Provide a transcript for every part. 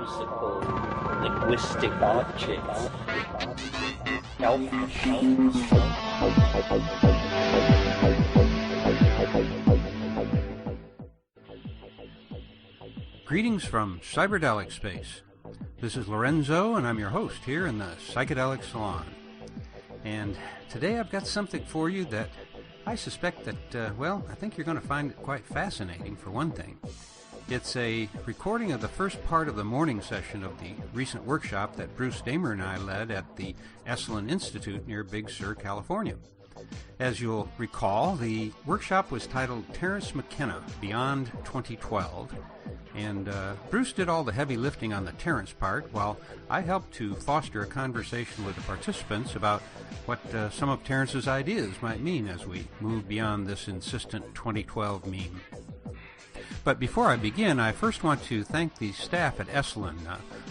whimsical linguistic objects, elfish. Greetings from Cyberdelic Space. This is Lorenzo, and I'm your host here in the Psychedelic Salon. And today I've got something for you that I suspect that, I think you're going to find it quite fascinating, for one thing. It's a recording of the first part of the morning session of the recent workshop that Bruce Damer and I led at the Esalen Institute near Big Sur, California. As you'll recall, the workshop was titled Terence McKenna, Beyond 2012, and Bruce did all the heavy lifting on the Terence part, while I helped to foster a conversation with the participants about what some of Terence's ideas might mean as we move beyond this insistent 2012 meme. But before I begin, I first want to thank the staff at Esalen,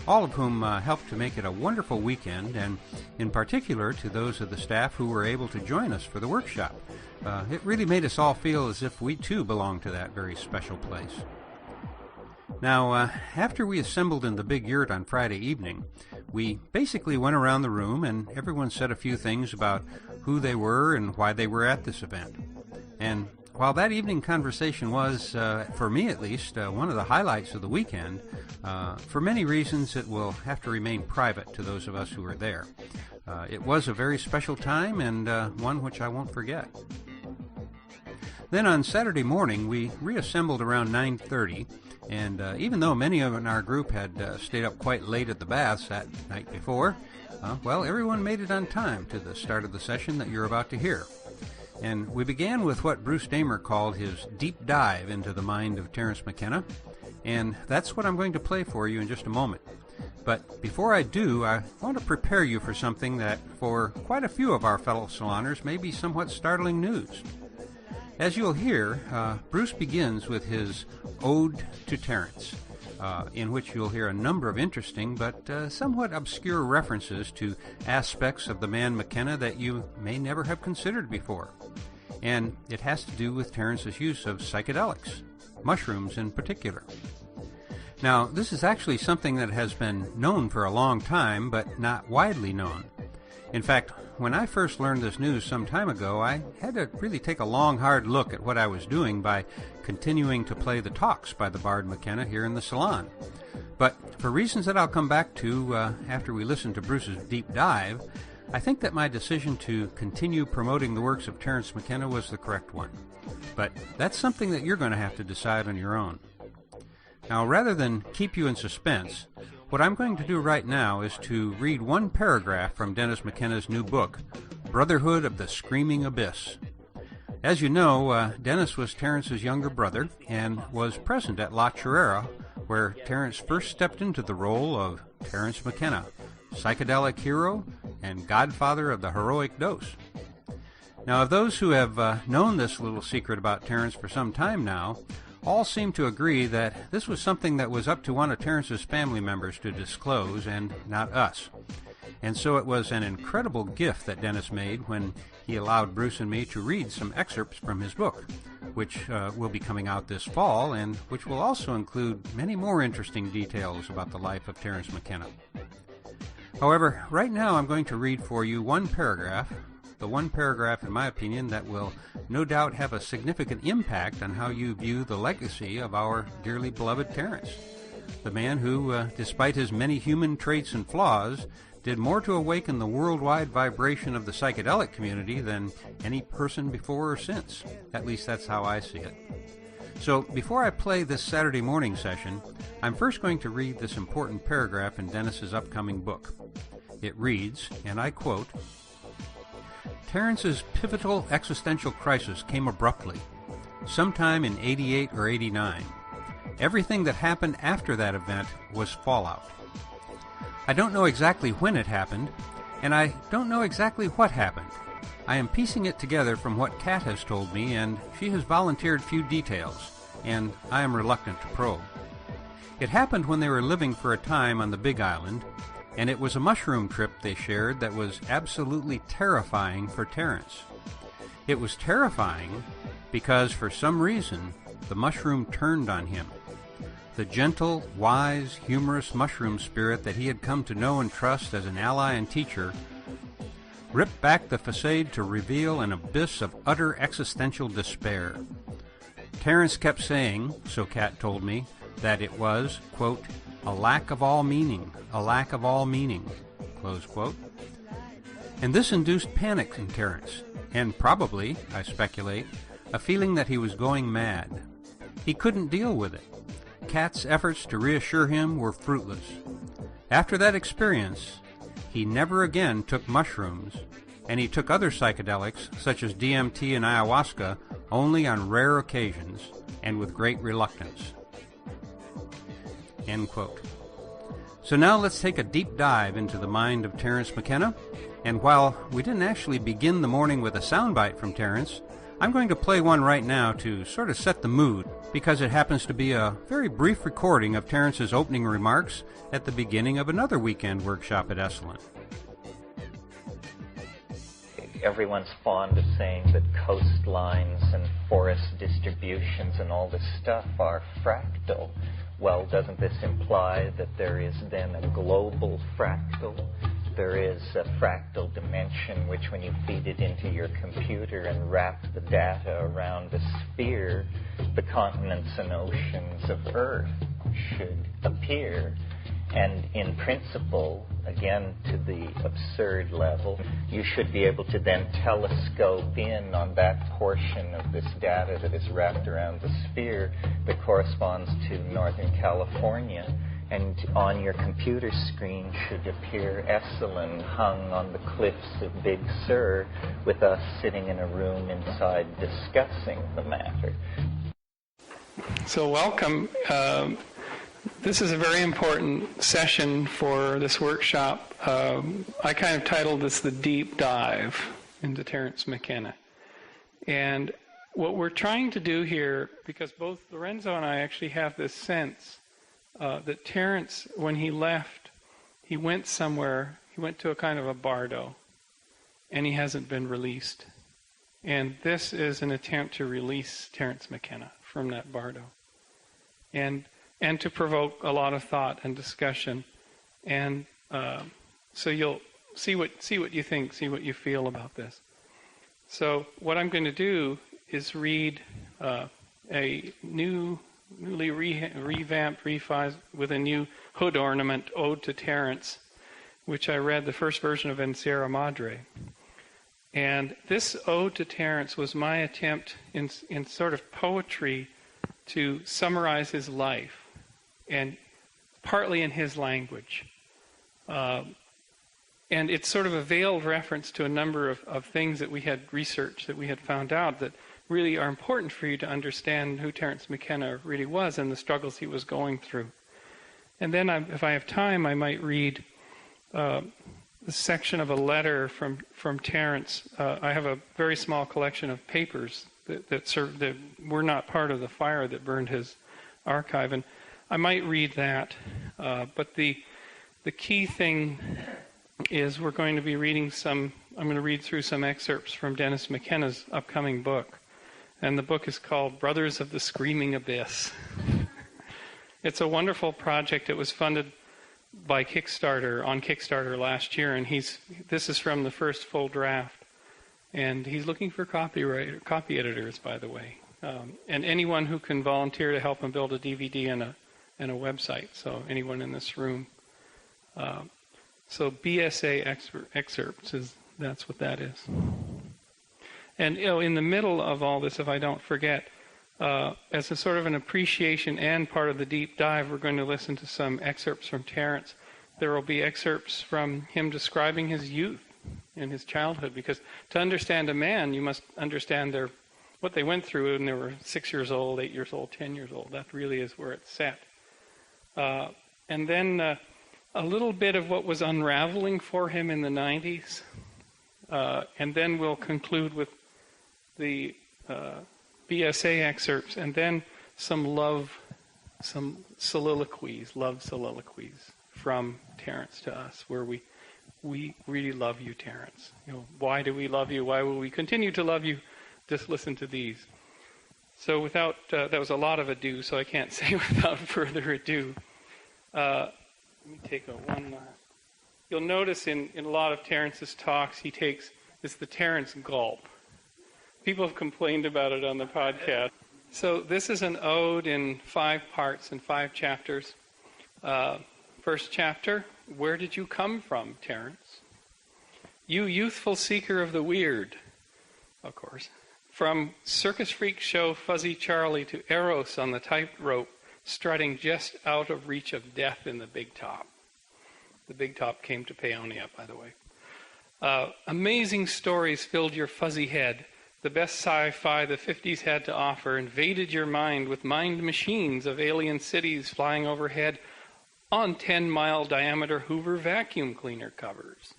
all of whom helped to make it a wonderful weekend, and in particular to those of the staff who were able to join us for the workshop. It really made us all feel as if we too belonged to that very special place. Now, after we assembled in the big yurt on Friday evening, we basically went around the room and everyone said a few things about who they were and why they were at this event. And while that evening conversation was, for me at least, one of the highlights of the weekend, for many reasons it will have to remain private to those of us who were there. It was a very special time and one which I won't forget. Then on Saturday morning, we reassembled around 9:30, and even though many of in our group had stayed up quite late at the baths that night before, everyone made it on time to the start of the session that you're about to hear. And we began with what Bruce Damer called his deep dive into the mind of Terence McKenna, and that's what I'm going to play for you in just a moment. But before I do, I want to prepare you for something that, for quite a few of our fellow saloners, may be somewhat startling news. As you'll hear, Bruce begins with his Ode to Terence, in which you'll hear a number of interesting but somewhat obscure references to aspects of the man McKenna that you may never have considered before. And it has to do with Terence's use of psychedelics, mushrooms in particular. Now, this is actually something that has been known for a long time, but not widely known. In fact, when I first learned this news some time ago, I had to really take a long, hard look at what I was doing by continuing to play the talks by the Bard McKenna here in the salon. But for reasons that I'll come back to after we listen to Bruce's deep dive, I think that my decision to continue promoting the works of Terence McKenna was the correct one. But that's something that you're going to have to decide on your own. Now, rather than keep you in suspense, what I'm going to do right now is to read one paragraph from Dennis McKenna's new book, Brotherhood of the Screaming Abyss. As you know, Dennis was Terence's younger brother and was present at La Chorrera, where Terence first stepped into the role of Terence McKenna, psychedelic hero and godfather of the heroic dose. Now, of those who have known this little secret about Terence for some time now, all seem to agree that this was something that was up to one of Terence's family members to disclose and not us. And so it was an incredible gift that Dennis made when he allowed Bruce and me to read some excerpts from his book, which will be coming out this fall and which will also include many more interesting details about the life of Terence McKenna. However, right now I'm going to read for you one paragraph, the one paragraph, in my opinion, that will no doubt have a significant impact on how you view the legacy of our dearly beloved Terence, the man who, despite his many human traits and flaws, did more to awaken the worldwide vibration of the psychedelic community than any person before or since. At least that's how I see it. So before I play this Saturday morning session, I'm first going to read this important paragraph in Dennis's upcoming book. It reads, and I quote, Terence's pivotal existential crisis came abruptly, sometime in 88 or 89. Everything that happened after that event was fallout. I don't know exactly when it happened, and I don't know exactly what happened. I am piecing it together from what Kat has told me, and she has volunteered few details, and I am reluctant to probe. It happened when they were living for a time on the Big Island, and it was a mushroom trip they shared that was absolutely terrifying for Terence. It was terrifying because, for some reason, the mushroom turned on him. the gentle, wise, humorous mushroom spirit that he had come to know and trust as an ally and teacher, ripped back the facade to reveal an abyss of utter existential despair. Terence kept saying, so Kat told me, that it was, quote, a lack of all meaning, close quote. And this induced panic in Terence, and probably, I speculate, a feeling that he was going mad. He couldn't deal with it. Kat's efforts to reassure him were fruitless. After that experience, he never again took mushrooms, and he took other psychedelics, such as DMT and ayahuasca, only on rare occasions and with great reluctance. End quote. So now let's take a deep dive into the mind of Terence McKenna, and while we didn't actually begin the morning with a soundbite from Terence, I'm going to play one right now to sort of set the mood, because it happens to be a very brief recording of Terence's opening remarks at the beginning of another weekend workshop at Esalen. Everyone's fond of saying that coastlines and forest distributions and all this stuff are fractal. Well, doesn't this imply that there is then a global fractal? There is a fractal dimension which, when you feed it into your computer and wrap the data around a sphere, the continents and oceans of Earth should appear. And in principle, again to the absurd level, you should be able to then telescope in on that portion of this data that is wrapped around the sphere that corresponds to Northern California, and on your computer screen should appear Esalen hung on the cliffs of Big Sur, with us sitting in a room inside discussing the matter. So welcome. This is a very important session for this workshop. I kind of titled this The Deep Dive into Terence McKenna. And what we're trying to do here, because both Lorenzo and I actually have this sense that Terence, when he left, he went somewhere, he went to a kind of a bardo, and he hasn't been released. And this is an attempt to release Terence McKenna from that bardo. And to provoke a lot of thought and discussion, and so you'll see what you think, see what you feel about this. So what I'm going to do is read a newly revamped, with a new hood ornament, Ode to Terence, which I read the first version of in Sierra Madre. And this Ode to Terence was my attempt in sort of poetry to summarize his life, and partly in his language. And it's sort of a veiled reference to a number of things that we had researched, that we had found out that really are important for you to understand who Terence McKenna really was and the struggles he was going through. And then, if I have time, I might read the section of a letter from Terence. I have a very small collection of papers that were not part of the fire that burned his archive, and I might read that, but the key thing is we're going to be reading I'm going to read through some excerpts from Dennis McKenna's upcoming book, and the book is called Brothers of the Screaming Abyss. It's a wonderful project. It was funded by Kickstarter last year, and this is from the first full draft, and he's looking for copy editors, by the way, and anyone who can volunteer to help him build a DVD and a website. So anyone in this room. So BSA excerpts that's what that is. And in the middle of all this, if I don't forget, as a sort of an appreciation and part of the deep dive, we're going to listen to some excerpts from Terence. There will be excerpts from him describing his youth and his childhood, because to understand a man, you must understand what they went through when they were 6 years old, 8 years old, 10 years old. That really is where it's set. And then a little bit of what was unraveling for him in the 90s. And then we'll conclude with the BSA excerpts, and then some love soliloquies from Terence to us, where we really love you, Terence. Why do we love you? Why will we continue to love you? Just listen to these. So that was a lot of ado, so I can't say without further ado. Let me take one. You'll notice in a lot of Terence's talks, it's the Terence gulp. People have complained about it on the podcast. So this is an ode in 5 parts and 5 chapters. First chapter, where did you come from, Terence? You youthful seeker of the weird, of course. From circus freak show Fuzzy Charlie to Eros on the tightrope, strutting just out of reach of death in the big top. The big top came to Paonia, by the way. Amazing stories filled your fuzzy head. The best sci-fi the 50s had to offer invaded your mind with mind machines of alien cities flying overhead on 10-mile diameter Hoover vacuum cleaner covers.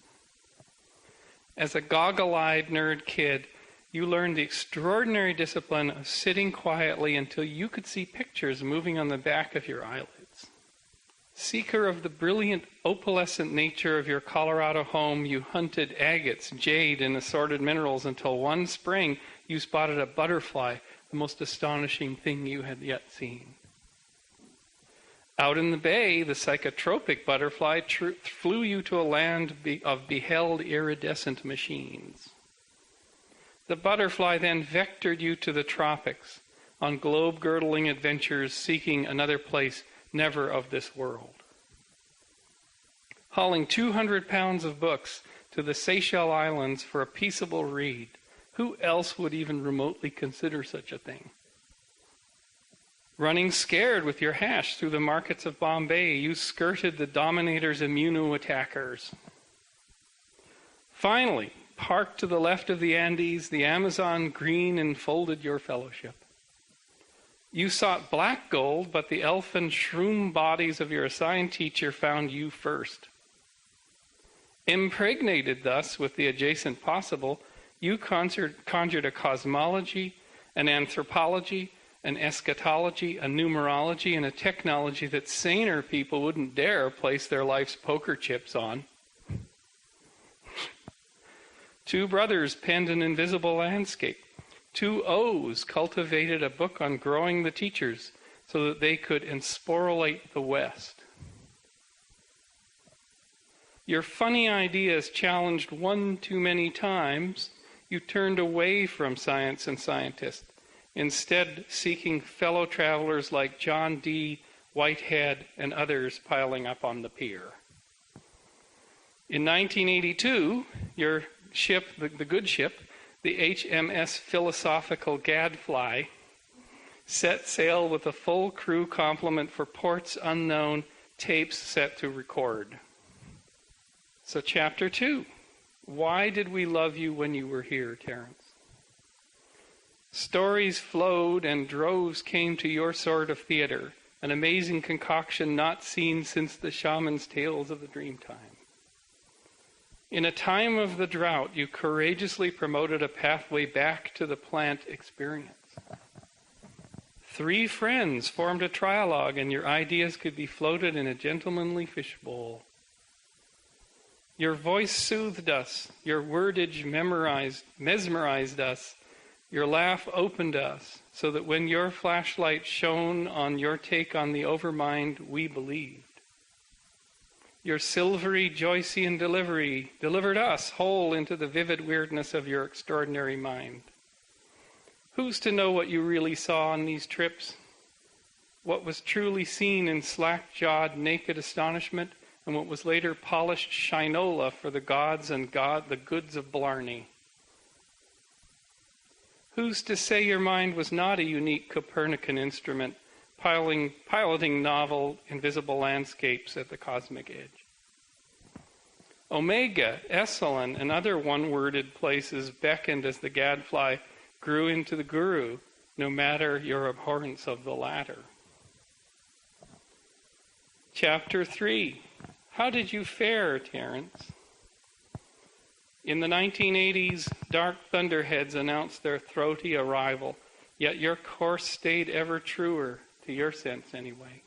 As a goggle-eyed nerd kid, you learned the extraordinary discipline of sitting quietly until you could see pictures moving on the back of your eyelids. Seeker of the brilliant opalescent nature of your Colorado home, you hunted agates, jade, and assorted minerals until one spring you spotted a butterfly, the most astonishing thing you had yet seen. Out in the bay, the psychotropic butterfly flew you to a land of beheld iridescent machines. The butterfly then vectored you to the tropics on globe-girdling adventures seeking another place never of this world. Hauling 200 pounds of books to the Seychelles Islands for a peaceable read. Who else would even remotely consider such a thing? Running scared with your hash through the markets of Bombay, you skirted the dominator's immuno-attackers. Finally, parked to the left of the Andes, the Amazon green enfolded your fellowship. You sought black gold, but the elfin shroom bodies of your assigned teacher found you first. Impregnated thus with the adjacent possible, you conjured a cosmology, an anthropology, an eschatology, a numerology, and a technology that saner people wouldn't dare place their life's poker chips on. 2 brothers penned an invisible landscape. 2 O's cultivated a book on growing the teachers so that they could ensporulate the West. Your funny ideas challenged one too many times. You turned away from science and scientists, instead seeking fellow travelers like John D., Whitehead, and others piling up on the pier. In 1982, your ship, the good ship, the HMS Philosophical Gadfly, set sail with a full crew complement for ports unknown, tapes set to record. So chapter 2, why did we love you when you were here, Terence? Stories flowed and droves came to your sort of theater, an amazing concoction not seen since the shaman's tales of the Dreamtime. In a time of the drought, you courageously promoted a pathway back to the plant experience. 3 friends formed a trialogue, and your ideas could be floated in a gentlemanly fishbowl. Your voice soothed us, your wordage mesmerized us, your laugh opened us, so that when your flashlight shone on your take on the overmind, we believed. Your silvery Joycean delivery delivered us whole into the vivid weirdness of your extraordinary mind. Who's to know what you really saw on these trips? What was truly seen in slack-jawed, naked astonishment, and what was later polished shinola for the gods and the goods of Blarney? Who's to say your mind was not a unique Copernican instrument, piloting novel, invisible landscapes at the cosmic edge? Omega, Esalen, and other one-worded places beckoned as the gadfly grew into the guru, no matter your abhorrence of the latter. Chapter 3. How did you fare, Terence? In the 1980s, dark thunderheads announced their throaty arrival, yet your course stayed ever truer, to your sense anyway.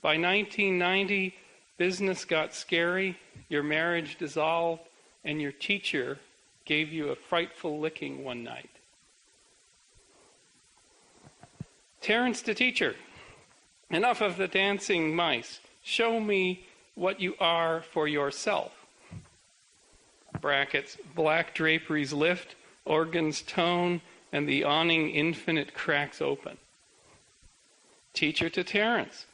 By 1990, business got scary, your marriage dissolved, and your teacher gave you a frightful licking one night. Terence to teacher. Enough of the dancing mice. Show me what you are for yourself. Brackets, black draperies lift, organs tone, and the awning infinite cracks open. Teacher to Terence.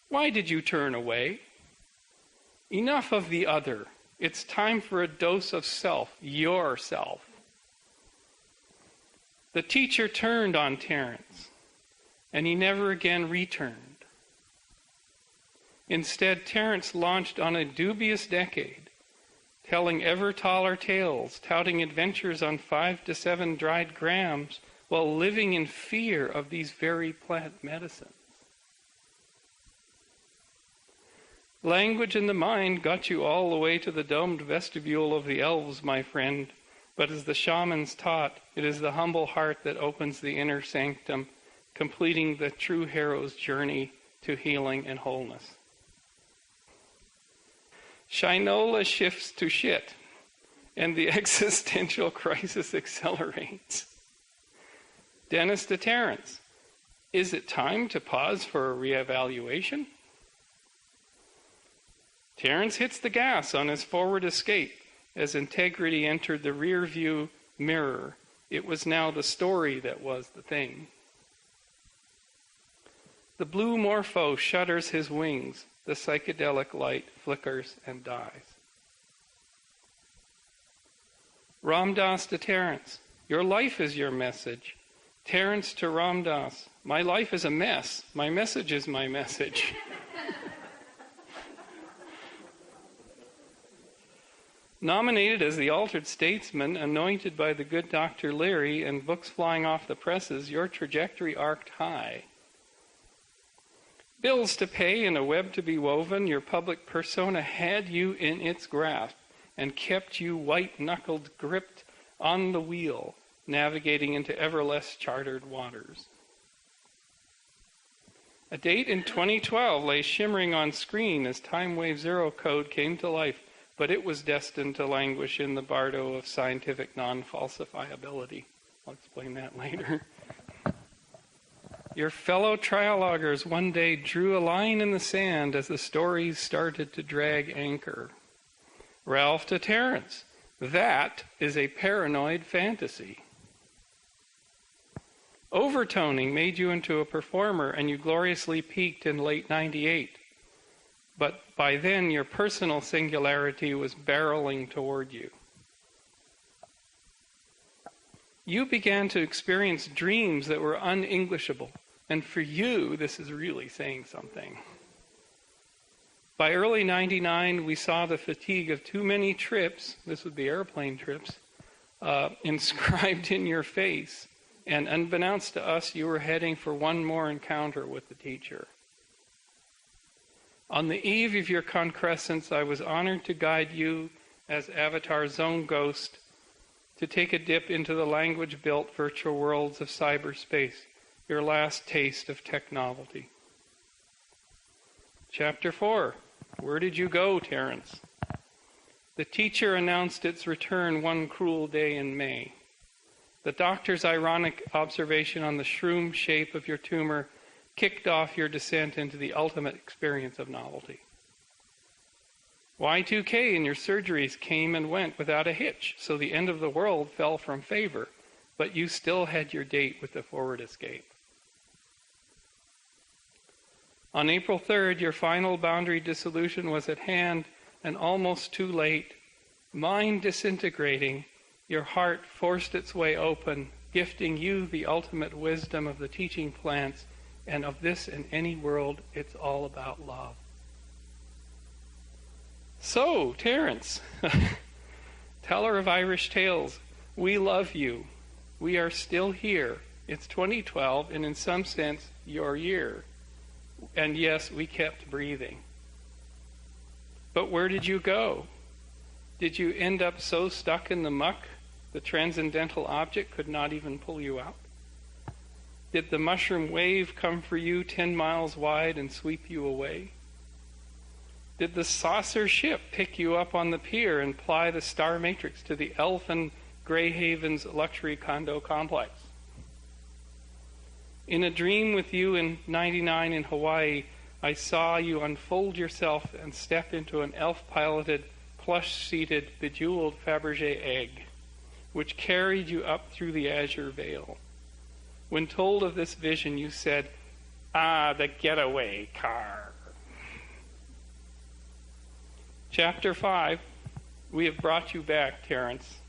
Why did you turn away? Enough of the other. It's time for a dose of self, yourself. The teacher turned on Terence, and he never again returned. Instead, Terence launched on a dubious decade, telling ever taller tales, touting adventures on 5 to 7 dried grams, while living in fear of these very plant medicines. Language and the mind got you all the way to the domed vestibule of the elves, my friend, but as the shamans taught, it is the humble heart that opens the inner sanctum, completing the true hero's journey to healing and wholeness. Shinola shifts to shit, and the existential crisis accelerates. Dennis to Terence. Is it time to pause for a reevaluation? Terence hits the gas on his forward escape as integrity entered the rear view mirror. It was now the story that was the thing. The blue morpho shudders his wings. The psychedelic light flickers and dies. Ram Dass to Terence. Your life is your message. Terence to Ram Dass. My life is a mess. My message is my message. Nominated as the altered statesman, anointed by the good Dr. Leary, and books flying off the presses, your trajectory arced high. Bills to pay and a web to be woven, your public persona had you in its grasp and kept you white-knuckled gripped on the wheel, navigating into ever less chartered waters. A date in 2012 lay shimmering on screen as Time Wave Zero code came to life, but it was destined to languish in the bardo of scientific non-falsifiability. I'll explain that later. Your fellow trialoguers one day drew a line in the sand as the stories started to drag anchor. Ralph to Terence. That is a paranoid fantasy. Overtoning made you into a performer, and you gloriously peaked in late '98. But by then, your personal singularity was barreling toward you. You began to experience dreams that were un-Englishable. And for you, this is really saying something. By early '99, we saw the fatigue of too many trips, this would be airplane trips, inscribed in your face. And unbeknownst to us, you were heading for one more encounter with the teacher. On the eve of your concrescence, I was honored to guide you as Avatar Zone Ghost to take a dip into the language-built virtual worlds of cyberspace, your last taste of tech novelty. Chapter 4. Where did you go, Terence? The teacher announced its return one cruel day in May. The doctor's ironic observation on the shroom shape of your tumor kicked off your descent into the ultimate experience of novelty. Y2K and your surgeries came and went without a hitch, so the end of the world fell from favor, but you still had your date with the forward escape. On April 3rd, your final boundary dissolution was at hand and almost too late. Mind disintegrating, your heart forced its way open, gifting you the ultimate wisdom of the teaching plants, and of this and any world, it's all about love. So, Terence, teller of Irish tales, we love you. We are still here. It's 2012, and in some sense, your year. And yes, we kept breathing. But where did you go? Did you end up so stuck in the muck, the transcendental object could not even pull you out? Did the mushroom wave come for you 10 miles wide and sweep you away? Did the saucer ship pick you up on the pier and ply the star matrix to the elfin Greyhaven's luxury condo complex? In a dream with you in '99 in Hawaii, I saw you unfold yourself and step into an elf-piloted, plush-seated, bejeweled Fabergé egg, which carried you up through the azure veil. When told of this vision, you said, "Ah, the getaway car." Chapter 5, we have brought you back, Terence.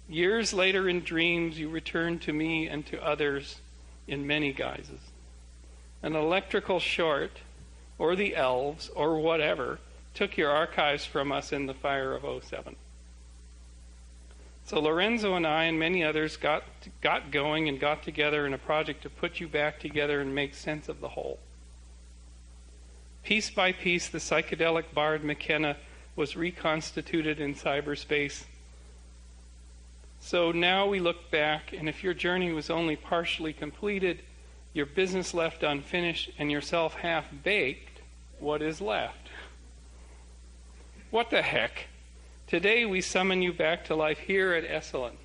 Years later in dreams, you returned to me and to others in many guises. An electrical short, or the elves, or whatever, took your archives from us in the fire of '07. So Lorenzo and I and many others got going and got together in a project to put you back together and make sense of the whole. Piece by piece, the psychedelic bard McKenna was reconstituted in cyberspace. So now we look back, and if your journey was only partially completed, your business left unfinished, and yourself half-baked, what is left? What the heck? Today we summon you back to life here at Esalen,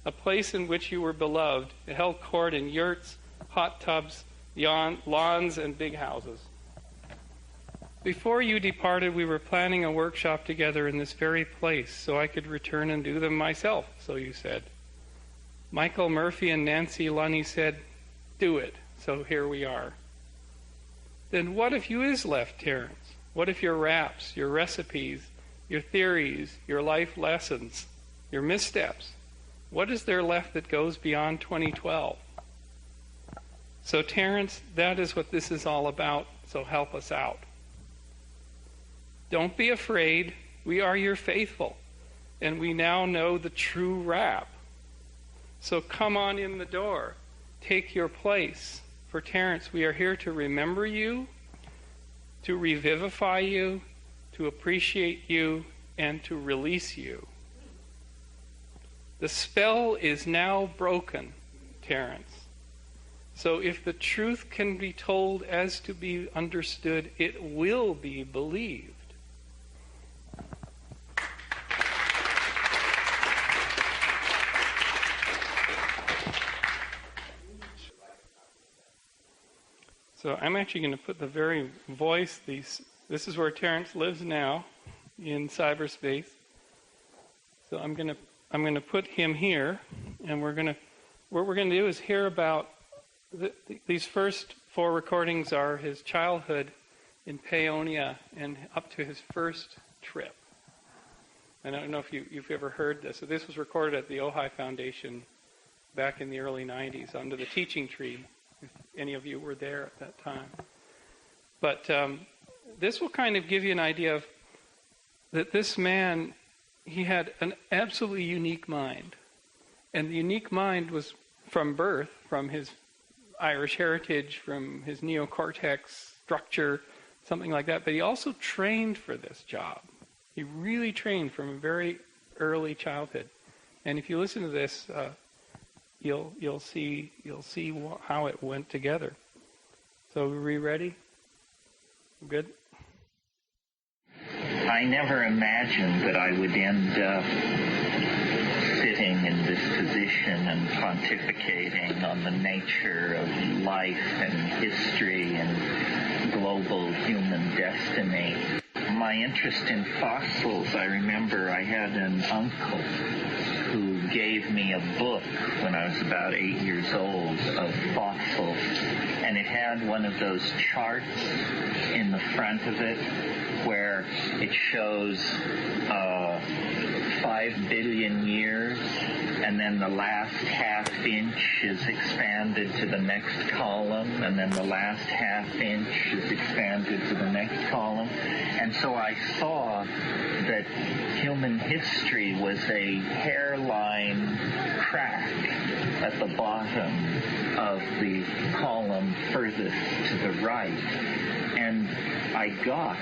a place in which you were beloved. It held court in yurts, hot tubs, lawns, and big houses. Before you departed, we were planning a workshop together in this very place so I could return and do them myself, so you said. Michael Murphy and Nancy Lunny said, "Do it," so here we are. Then what if you is left, Terence? What if your raps, your recipes, your theories, your life lessons, your missteps, what is there left that goes beyond 2012? So Terence, that is what this is all about, so help us out. Don't be afraid, we are your faithful, and we now know the true rap. So come on in the door, take your place. For Terence, we are here to remember you, to revivify you, to appreciate you, and to release you. The spell is now broken, Terence. So if the truth can be told as to be understood, it will be believed. So I'm actually going to put the very voice, this is where Terence lives now, in cyberspace. So I'm going to put him here, and what we're going to do is hear about, these first 4 recordings are his childhood in Paonia and up to his first trip. And I don't know if you've ever heard this. So this was recorded at the Ojai Foundation back in the early 90s under the teaching tree, if any of you were there at that time. But this will kind of give you an idea of that this man, he had an absolutely unique mind. And the unique mind was from birth, from his Irish heritage, from his neocortex structure, something like that. But he also trained for this job. He really trained from a very early childhood. And if you listen to this, you'll see how it went together. So are we ready? Good? I never imagined that I would end up sitting in this position and pontificating on the nature of life and history and global human destiny. My interest in fossils, I remember I had an uncle who gave me a book when I was about 8 years old of fossils, and it had one of those charts in the front of it where it shows 5 billion years, and then the last half inch is expanded to the next column, and then the last half inch is expanded to the next column. And so I saw that human history was a hairline crack at the bottom of the column furthest to the right. And I got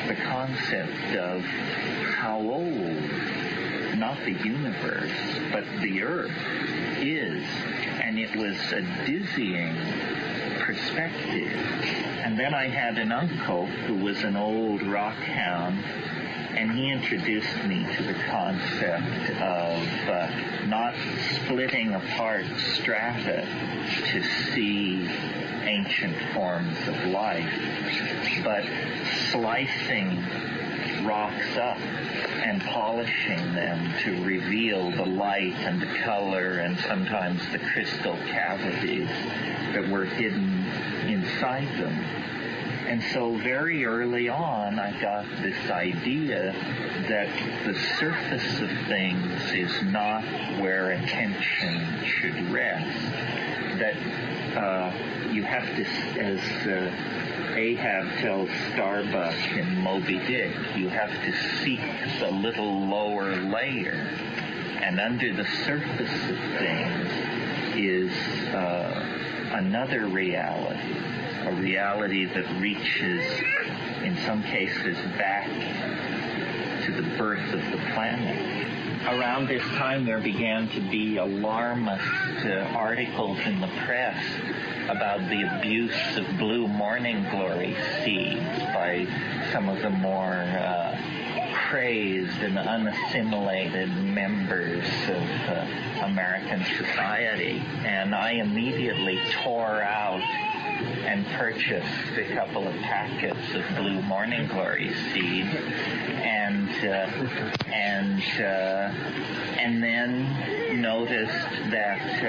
the concept of how old, not the universe, but the Earth is. And it was a dizzying perspective. And then I had an uncle who was an old rock hound, And he introduced me to the concept of not splitting apart strata to see ancient forms of life, but slicing rocks up and polishing them to reveal the light and the color and sometimes the crystal cavities that were hidden inside them. And so very early on, I got this idea that the surface of things is not where attention should rest. That you have to, as Ahab tells Starbuck in Moby Dick, you have to seek the little lower layer. And under the surface of things is another reality, a reality that reaches, in some cases, back to the birth of the planet. Around this time, there began to be alarmist articles in the press about the abuse of blue morning glory seeds by some of the more crazed and unassimilated members of American society. And I immediately tore out and purchased a couple of packets of blue morning glory seeds, and then noticed that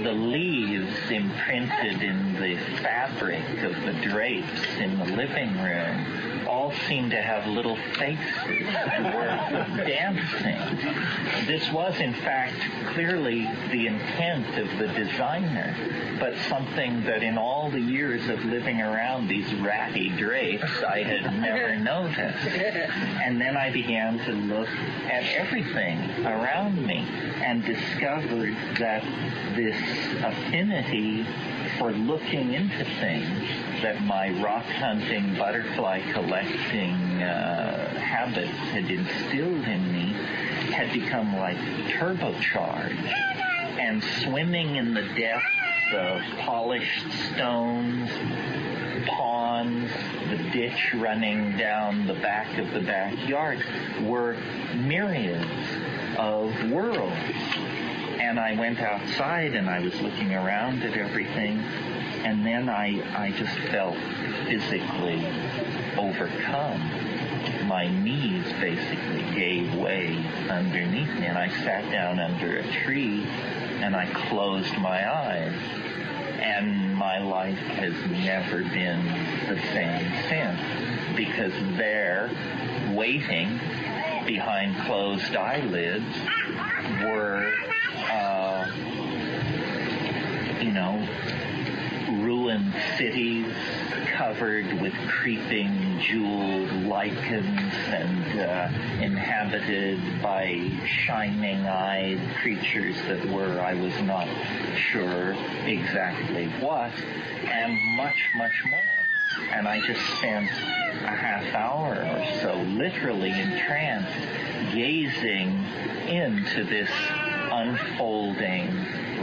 the leaves imprinted in the fabric of the drapes in the living room all seemed to have little faces and were dancing. This was, in fact, clearly the intent of the designer, but something that in all the years of living around these ratty drapes I had never noticed. And then I began to look at everything around me and discovered that this affinity for looking into things that my rock hunting, butterfly collecting habits had instilled in me had become like turbocharged. And swimming in the depths of polished stones, ponds, the ditch running down the back of the backyard were myriads of worlds. And I went outside and I was looking around at everything, and then I just felt physically overcome. My knees basically gave way underneath me, and I sat down under a tree and I closed my eyes. And my life has never been the same since, because there, waiting behind closed eyelids, were ruined cities covered with creeping jeweled lichens and inhabited by shining-eyed creatures that were, I was not sure exactly what, and much, much more. And I just spent a half hour or so literally entranced, gazing into this unfolding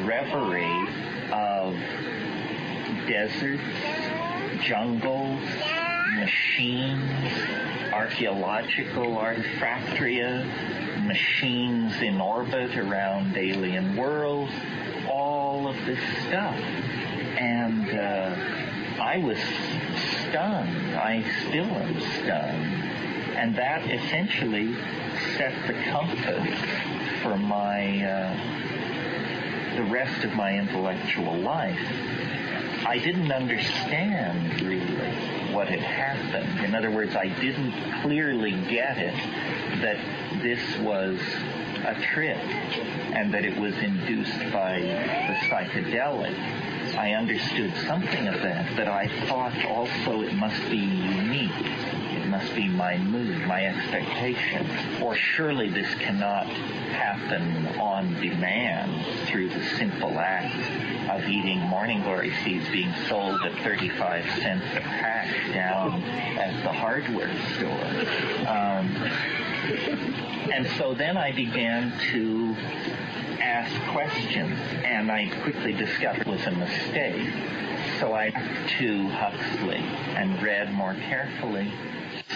reverie of deserts, jungles, machines, archaeological artifactoria, machines in orbit around alien worlds, all of this stuff. And I was stunned. I still am stunned. And that essentially set the compass for the rest of my intellectual life. I didn't understand really what had happened. In other words, I didn't clearly get it that this was a trip and that it was induced by the psychedelic. I understood something of that, but I thought also it must be unique. It must be my mood, my expectation. Or surely this cannot happen on demand through the simple act of eating morning glory seeds being sold at 35 cents a pack down at the hardware store. And so then I began to ask questions, and I quickly discovered it was a mistake. So I went to Huxley and read more carefully.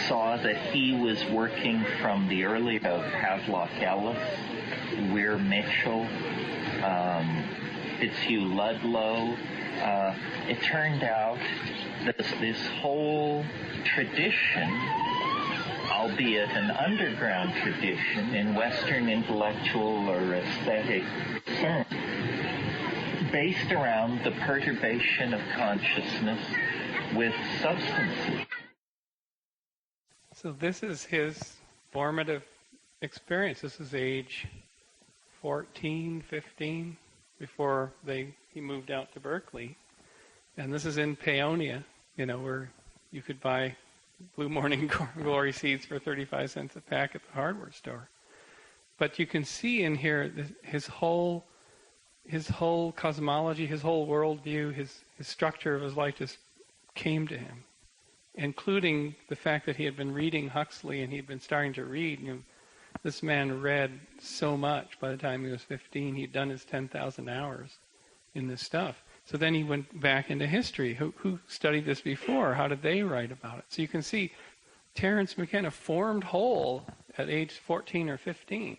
saw that he was working from the early of Havelock Ellis, Weir Mitchell, Fitzhugh Ludlow. It turned out that this whole tradition, albeit an underground tradition in Western intellectual or aesthetic sense, based around the perturbation of consciousness with substances. So this is his formative experience. This is age 14, 15, before he moved out to Berkeley. And this is in Paonia, where you could buy Blue Morning Glory seeds for 35 cents a pack at the hardware store. But you can see in here his whole cosmology, his whole worldview, his structure of his life just came to him, including the fact that he had been reading Huxley and he'd been starting to read. This man read so much by the time he was 15. He'd done his 10,000 hours in this stuff. So then he went back into history. Who studied this before? How did they write about it? So you can see Terence McKenna formed whole at age 14 or 15.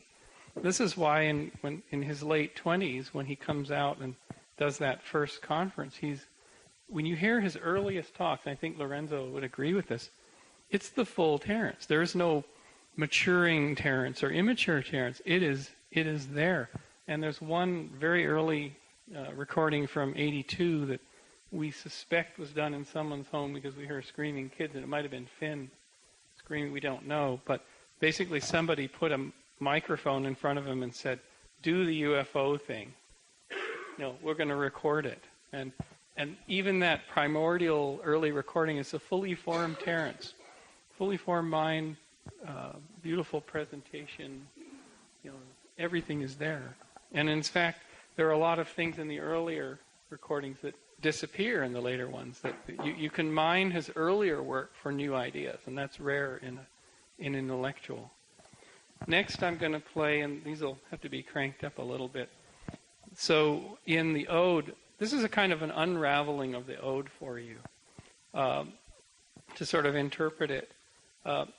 This is why in his late 20s, when he comes out and does that first conference, when you hear his earliest talks, I think Lorenzo would agree with this, it's the full Terence. There is no maturing Terence or immature Terence. It is there. And there's one very early recording from 82 that we suspect was done in someone's home because we hear screaming kids, and it might have been Finn screaming, we don't know. But basically somebody put a microphone in front of him and said, do the UFO thing. We're going to record it. And even that primordial early recording is a fully formed Terence, fully formed mind, beautiful presentation. Everything is there. And in fact, there are a lot of things in the earlier recordings that disappear in the later ones. That you can mine his earlier work for new ideas, and that's rare in an intellectual. Next, I'm going to play, and these will have to be cranked up a little bit. So in the ode, this is a kind of an unraveling of the ode for you to sort of interpret it.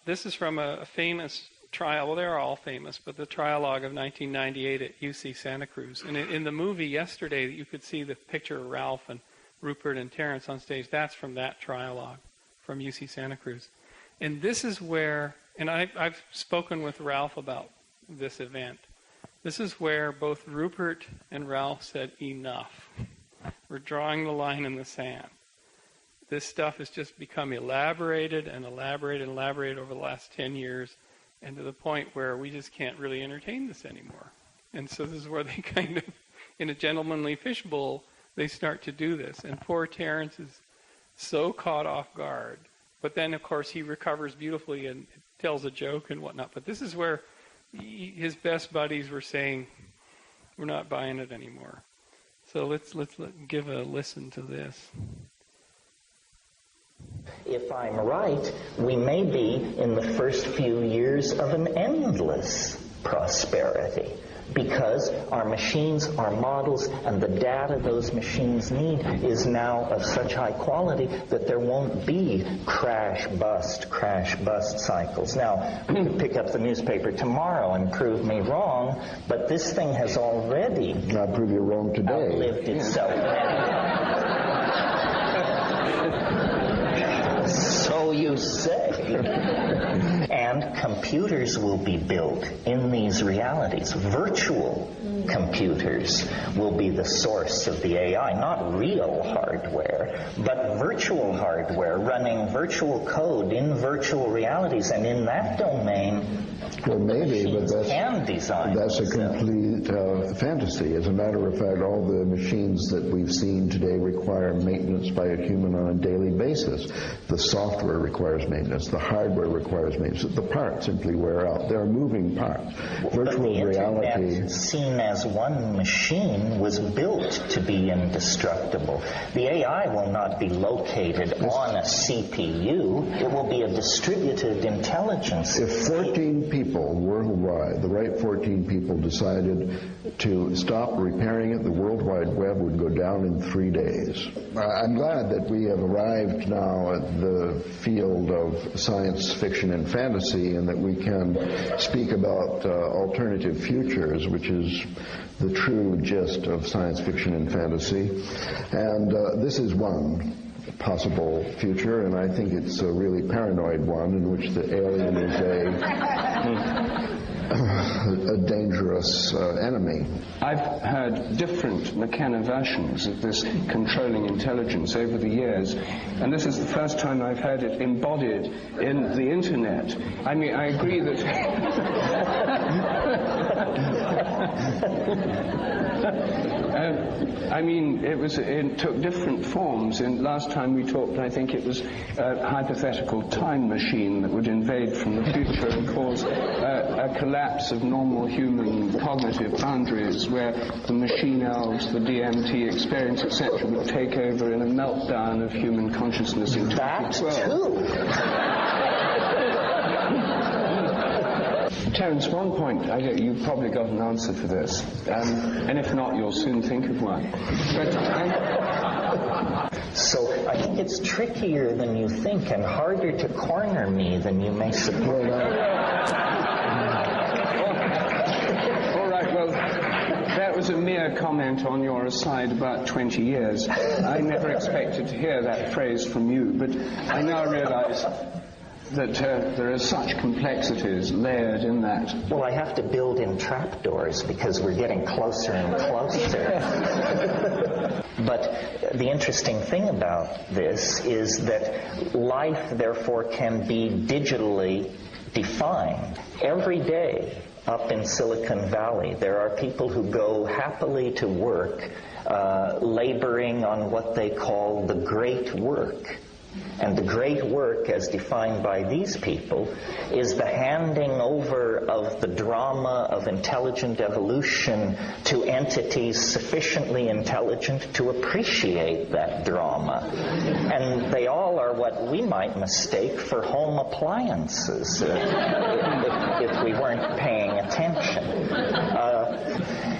This is from a famous trial. Well, they're all famous, but the trialogue of 1998 at UC Santa Cruz. And in the movie yesterday, you could see the picture of Ralph and Rupert and Terence on stage. That's from that trialogue from UC Santa Cruz. And this is where, and I've spoken with Ralph about this event. This is where both Rupert and Ralph said, enough. We're drawing the line in the sand. This stuff has just become elaborated and elaborated and elaborated over the last 10 years, and to the point where we just can't really entertain this anymore. And so this is where they kind of, in a gentlemanly fishbowl, they start to do this. And poor Terence is so caught off guard. But then, of course, he recovers beautifully and tells a joke and whatnot. But this is where his best buddies were saying, we're not buying it anymore. So let's give a listen to this. If I'm right, we may be in the first few years of an endless prosperity, because our machines, our models, and the data those machines need is now of such high quality that there won't be crash, bust cycles. Now, we could pick up the newspaper tomorrow and prove me wrong, but this thing has already I'll prove you wrong today. outlived itself. So you say. And computers will be built in these realities. Virtual computers will be the source of the AI, not real hardware, but virtual hardware running virtual code in virtual realities. And in that domain, well, maybe, but that's a complete fantasy. As a matter of fact, all the machines that we've seen today require maintenance by a human on a daily basis. The software requires maintenance. The hardware requires maintenance. The parts simply wear out. There are moving parts. Virtual reality, Internet, seen as one machine, was built to be indestructible. The AI will not be located on a CPU. It will be a distributed intelligence. If 14 people worldwide, the right 14 people, decided to stop repairing it, the World Wide Web would go down in 3 days. I'm glad that we have arrived now at the field of science fiction and fantasy, and that we can speak about alternative futures, which is the true gist of science fiction and fantasy. And this is one possible future, and I think it's a really paranoid one, in which the alien is a dangerous enemy. I've heard different McKenna versions of this controlling intelligence over the years, and this is the first time I've heard it embodied in the internet. I mean, I agree that it took different forms. And last time we talked, I think it was a hypothetical time machine that would invade from the future and cause a collapse of normal human cognitive boundaries, where the machine elves, the DMT experience, etc., would take over in a meltdown of human consciousness in 2012. Terence, one point, you've probably got an answer for this, and if not, you'll soon think of one. So I think it's trickier than you think, and harder to corner me than you may suppose. All right, well, that was a mere comment on your aside about 20 years. I never expected to hear that phrase from you, but I now realize that there are such complexities layered in that. Well, I have to build in trapdoors because we're getting closer and closer. But the interesting thing about this is that life, therefore, can be digitally defined. Every day up in Silicon Valley, there are people who go happily to work, laboring on what they call the great work. And the great work, as defined by these people, is the handing over of the drama of intelligent evolution to entities sufficiently intelligent to appreciate that drama. And they all are what we might mistake for home appliances if we weren't paying attention.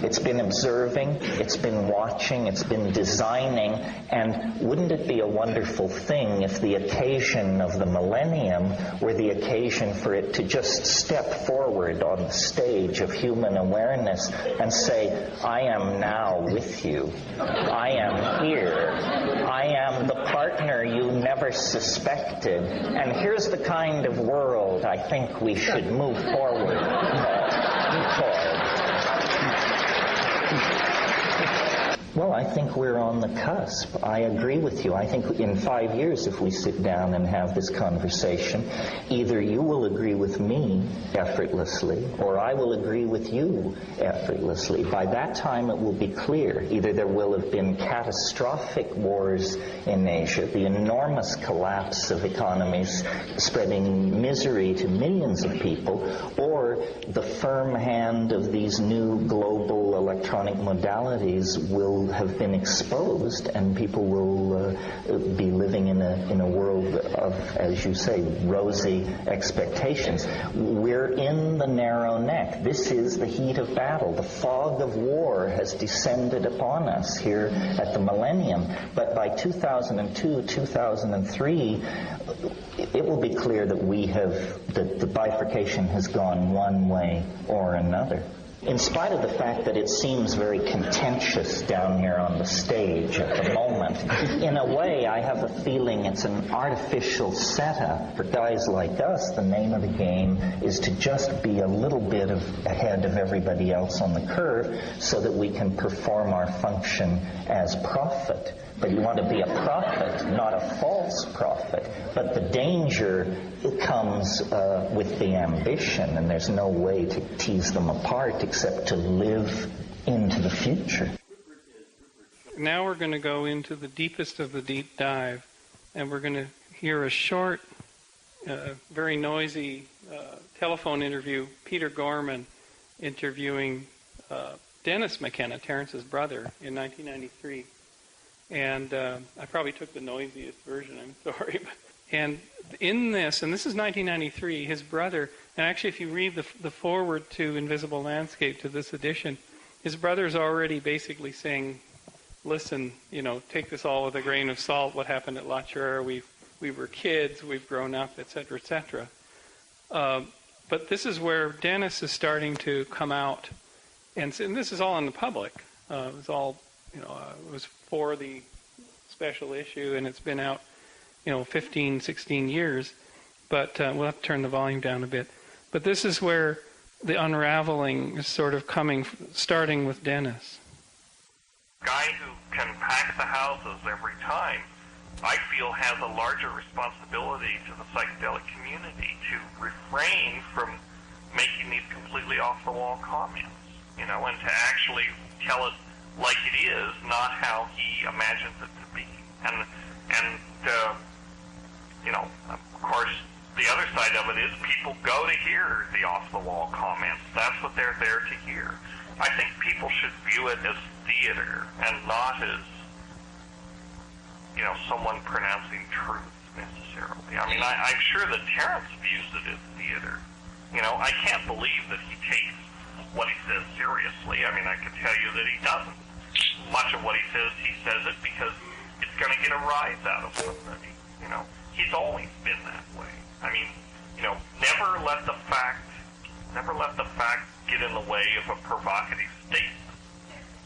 It's been observing, it's been watching, it's been designing, and wouldn't it be a wonderful thing if the occasion of the millennium were the occasion for it to just step forward on the stage of human awareness and say, I am now with you. I am here. I am the partner you never suspected. And here's the kind of world I think we should move forward toward. Well, I think we're on the cusp. I agree with you. I think in 5 years, if we sit down and have this conversation, either you will agree with me effortlessly, or I will agree with you effortlessly. By that time, it will be clear. Either there will have been catastrophic wars in Asia, the enormous collapse of economies spreading misery to millions of people, or the firm hand of these new global electronic modalities will have been exposed, and people will be living in a world of, as you say, rosy expectations. We're in the narrow neck. This is the heat of battle. The fog of war has descended upon us here at the millennium. But by 2002, 2003, it will be clear that that the bifurcation has gone one way or another. In spite of the fact that it seems very contentious down here on the stage at the moment, in a way I have a feeling it's an artificial setup. For guys like us, the name of the game is to just be a little bit ahead of everybody else on the curve so that we can perform our function as prophet. But you want to be a prophet, not a false prophet. But the danger comes with the ambition, and there's no way to tease them apart except to live into the future. Now we're going to go into the deepest of the deep dive, and we're going to hear a short, very noisy telephone interview Peter Gorman interviewing Dennis McKenna, Terence's brother, in 1993. And I probably took the noisiest version, I'm sorry. And in this, and this is 1993, his brother, and actually if you read the foreword to Invisible Landscape to this edition, his brother's already basically saying, listen, take this all with a grain of salt, what happened at La Churra, we were kids, we've grown up, etc., etc. But this is where Dennis is starting to come out, and this is all in the public. It was all, it was for the special issue, and it's been out, 15, 16 years. But we'll have to turn the volume down a bit. But this is where the unraveling is sort of starting with Dennis. Guy who can pack the houses every time, I feel has a larger responsibility to the psychedelic community to refrain from making these completely off-the-wall comments, and to actually tell it like it is, not how he imagines it to be. And of course, the other side of it is people go to hear the off-the-wall comments. That's what they're there to hear. I think people should view it as theater and not as, someone pronouncing truth necessarily. I mean, I'm sure that Terence views it as theater. I can't believe that he takes what he says seriously. I mean, I can tell you that he doesn't. Much of what he says it because it's going to get a rise out of somebody. He's always been that way. I mean, never let the fact get in the way of a provocative statement.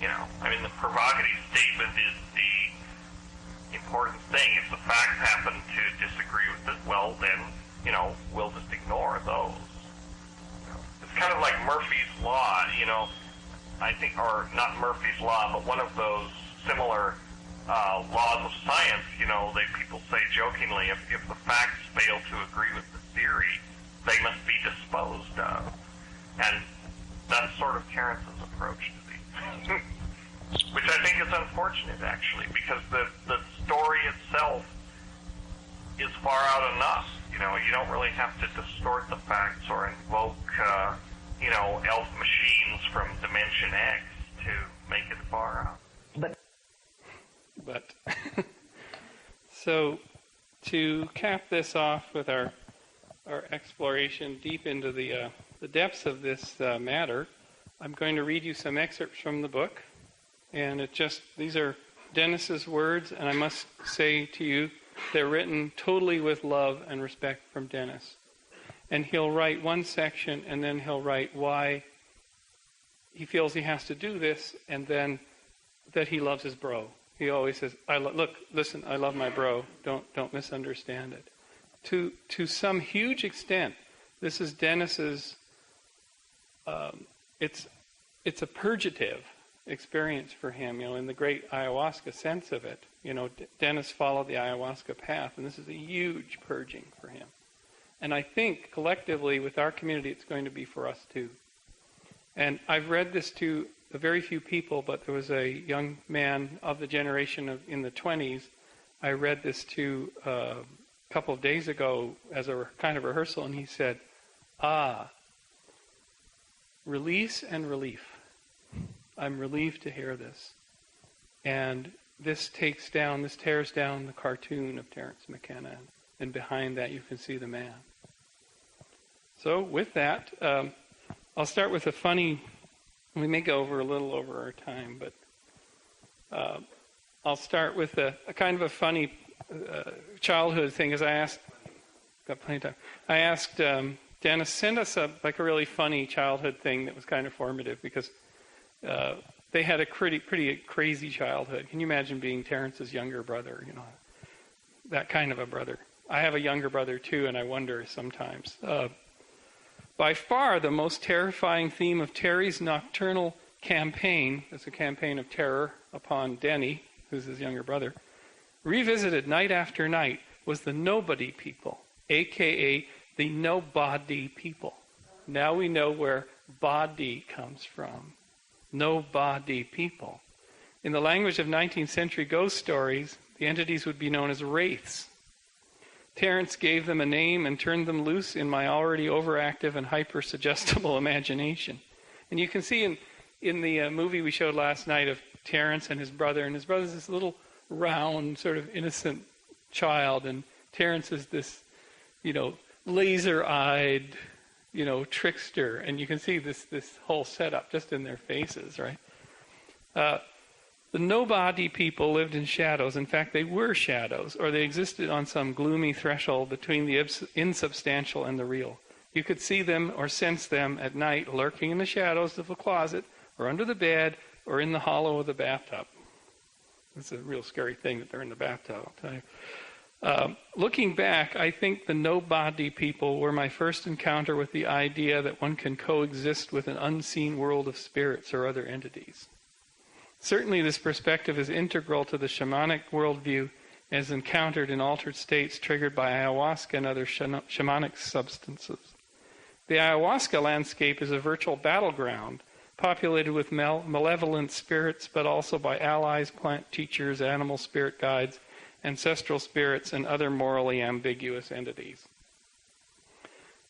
I mean, the provocative statement is the important thing. If the facts happen to disagree with it, well, then, we'll just ignore those. It's kind of like Murphy's Law, I think, or not Murphy's Law, but one of those similar laws of science, people say jokingly, if the facts fail to agree with the theory, they must be disposed of. And that's sort of Terence's approach to these. Which I think is unfortunate, actually, because the story itself is far out enough. You don't really have to distort the facts or invoke, elf machines from Dimension X to make it far out. But so to cap this off with our exploration deep into the depths of this matter, I'm going to read you some excerpts from the book, and these are Dennis's words, and I must say to you, they're written totally with love and respect from Dennis. And he'll write one section, and then he'll write why he feels he has to do this, and then that he loves his bro. He always says, listen, I love my bro. Don't misunderstand it. To some huge extent, this is Dennis's, it's a purgative experience for him, in the great ayahuasca sense of it. Dennis followed the ayahuasca path, and this is a huge purging for him. And I think collectively with our community, it's going to be for us too. And I've read this to a very few people, but there was a young man of the generation in the 20s. I read this to a couple of days ago as a kind of rehearsal, and he said, release and relief. I'm relieved to hear this. And this tears down the cartoon of Terence McKenna, and behind that you can see the man. So with that, I'll start with a funny, we may go a little over our time, but I'll start with a kind of a funny childhood thing, as got plenty of time. I asked Dennis, send us a really funny childhood thing that was kind of formative, because they had a pretty crazy childhood. Can you imagine being Terence's younger brother? That kind of a brother. I have a younger brother too, and I wonder sometimes. By far the most terrifying theme of Terry's nocturnal campaign, it's a campaign of terror upon Denny, who's his younger brother, revisited night after night, was the nobody people, a.k.a. the nobody people. Now we know where body comes from. Nobody people. In the language of 19th century ghost stories, the entities would be known as wraiths. Terence gave them a name and turned them loose in my already overactive and hyper-suggestible imagination. And you can see in the movie we showed last night of Terence and his brother's this little round, sort of innocent child, and Terence is this, laser-eyed, trickster. And you can see this whole setup just in their faces, right? The nobody people lived in shadows. In fact, they were shadows, or they existed on some gloomy threshold between the insubstantial and the real. You could see them or sense them at night lurking in the shadows of the closet, or under the bed, or in the hollow of the bathtub. It's a real scary thing that they're in the bathtub, I'll tell you. Looking back, I think the nobody people were my first encounter with the idea that one can coexist with an unseen world of spirits or other entities. Certainly this perspective is integral to the shamanic worldview as encountered in altered states triggered by ayahuasca and other shamanic substances. The ayahuasca landscape is a virtual battleground, populated with malevolent spirits, but also by allies, plant teachers, animal spirit guides, ancestral spirits, and other morally ambiguous entities.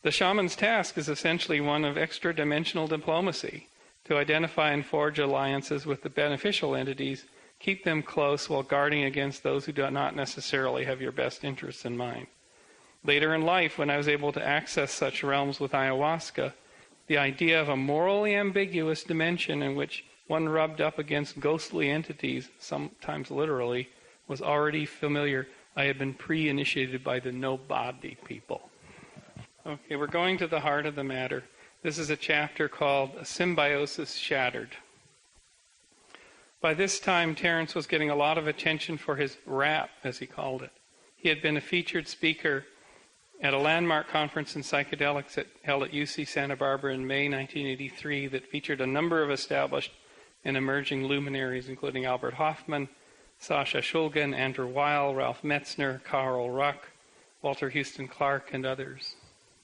The shaman's task is essentially one of extra-dimensional diplomacy, to identify and forge alliances with the beneficial entities, keep them close while guarding against those who do not necessarily have your best interests in mind. Later in life, when I was able to access such realms with ayahuasca, the idea of a morally ambiguous dimension in which one rubbed up against ghostly entities, sometimes literally, was already familiar. I had been pre-initiated by the nobody people. Okay, we're going to the heart of the matter. This is a chapter called A Symbiosis Shattered. By this time, Terence was getting a lot of attention for his rap, as he called it. He had been a featured speaker at a landmark conference in psychedelics held at UC Santa Barbara in May 1983 that featured a number of established and emerging luminaries, including Albert Hoffman, Sasha Shulgin, Andrew Weil, Ralph Metzner, Carl Ruck, Walter Houston Clark, and others.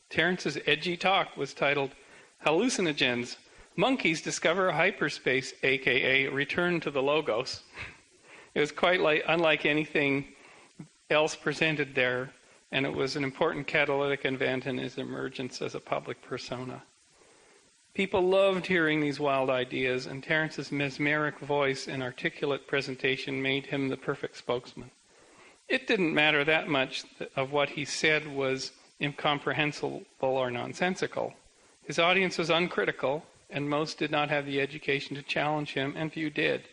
Terence's edgy talk was titled Hallucinogens, Monkeys Discover Hyperspace, a.k.a. Return to the Logos. It was quite unlike anything else presented there, and it was an important catalytic event in his emergence as a public persona. People loved hearing these wild ideas, and Terence's mesmeric voice and articulate presentation made him the perfect spokesman. It didn't matter that much of what he said was incomprehensible or nonsensical. His audience was uncritical, and most did not have the education to challenge him, and few did.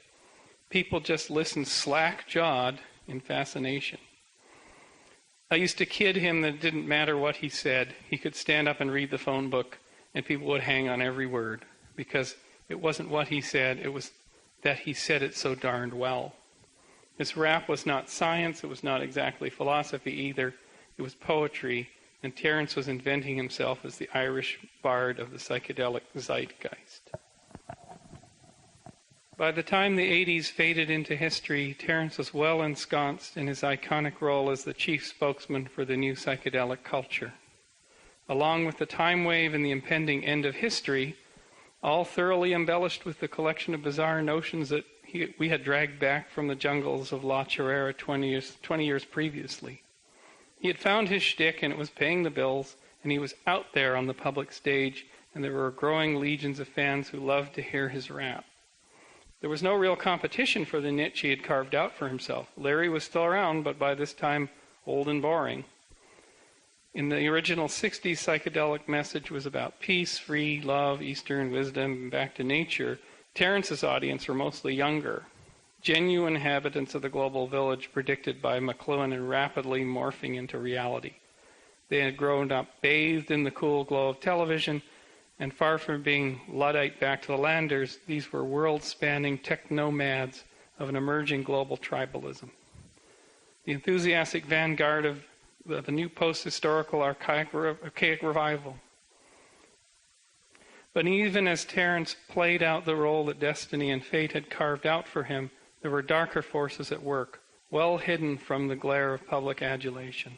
People just listened slack-jawed in fascination. I used to kid him that it didn't matter what he said. He could stand up and read the phone book, and people would hang on every word, because it wasn't what he said, it was that he said it so darned well. His rap was not science, it was not exactly philosophy either, it was poetry, and Terence was inventing himself as the Irish bard of the psychedelic zeitgeist. By the time the 80s faded into history, Terence was well ensconced in his iconic role as the chief spokesman for the new psychedelic culture. Along with the time wave and the impending end of history, all thoroughly embellished with the collection of bizarre notions that we had dragged back from the jungles of La Chorrera 20 years previously. He had found his shtick, and it was paying the bills, and he was out there on the public stage, and there were growing legions of fans who loved to hear his rap. There was no real competition for the niche he had carved out for himself. Larry was still around, but by this time old and boring. In the original 60s, psychedelic message was about peace, free, love, Eastern wisdom, and back to nature. Terence's audience were mostly younger, genuine inhabitants of the global village predicted by McLuhan and rapidly morphing into reality. They had grown up bathed in the cool glow of television, and far from being Luddite back to the landers, these were world-spanning technomads of an emerging global tribalism. The enthusiastic vanguard of the new post-historical archaic revival. But even as Terence played out the role that destiny and fate had carved out for him, there were darker forces at work, well hidden from the glare of public adulation.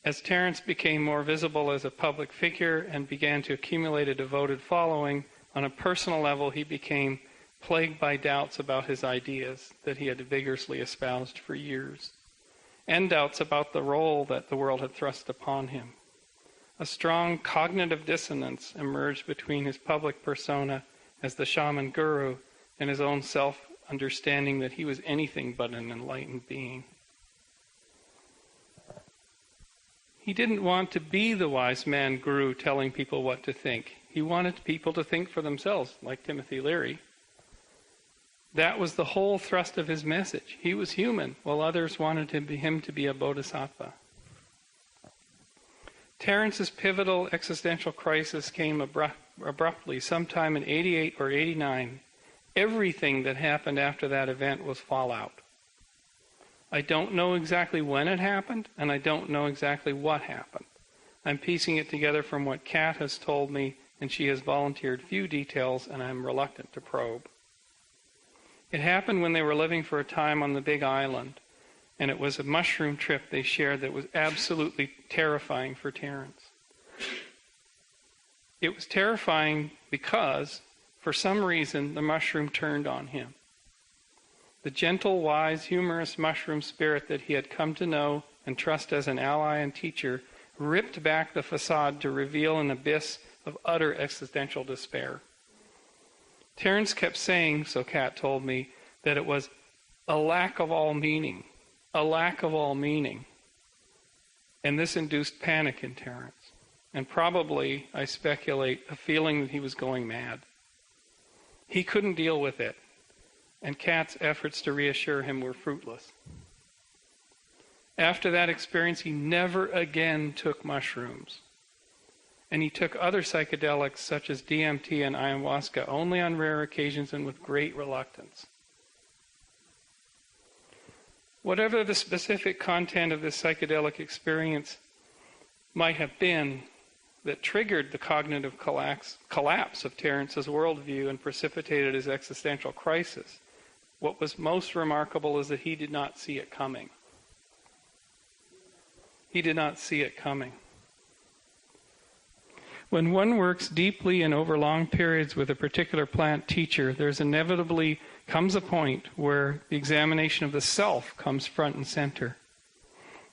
As Terence became more visible as a public figure and began to accumulate a devoted following, on a personal level he became plagued by doubts about his ideas that he had vigorously espoused for years. and doubts about the role that the world had thrust upon him. A strong cognitive dissonance emerged between his public persona as the shaman guru and his own self-understanding that he was anything but an enlightened being. He didn't want to be the wise man guru telling people what to think. He wanted people to think for themselves, like Timothy Leary. That was the whole thrust of his message. He was human, while others wanted him to be a bodhisattva. Terence's pivotal existential crisis came abruptly, sometime in 88 or 89. Everything that happened after that event was fallout. I don't know exactly when it happened, and I don't know exactly what happened. I'm piecing it together from what Kat has told me, and she has volunteered few details, and I'm reluctant to probe. It happened when they were living for a time on the Big Island, and it was a mushroom trip they shared that was absolutely terrifying for Terence. It was terrifying because, for some reason, the mushroom turned on him. The gentle, wise, humorous mushroom spirit that he had come to know and trust as an ally and teacher ripped back the facade to reveal an abyss of utter existential despair. Terence kept saying, so Kat told me, that it was a lack of all meaning, a lack of all meaning. And this induced panic in Terence, and probably, I speculate, a feeling that he was going mad. He couldn't deal with it, and Kat's efforts to reassure him were fruitless. After that experience, he never again took mushrooms. And he took other psychedelics such as DMT and ayahuasca only on rare occasions and with great reluctance. Whatever the specific content of this psychedelic experience might have been that triggered the cognitive collapse of Terence's worldview and precipitated his existential crisis, what was most remarkable is that he did not see it coming. He did not see it coming. When one works deeply and over long periods with a particular plant teacher, there's inevitably comes a point where the examination of the self comes front and center.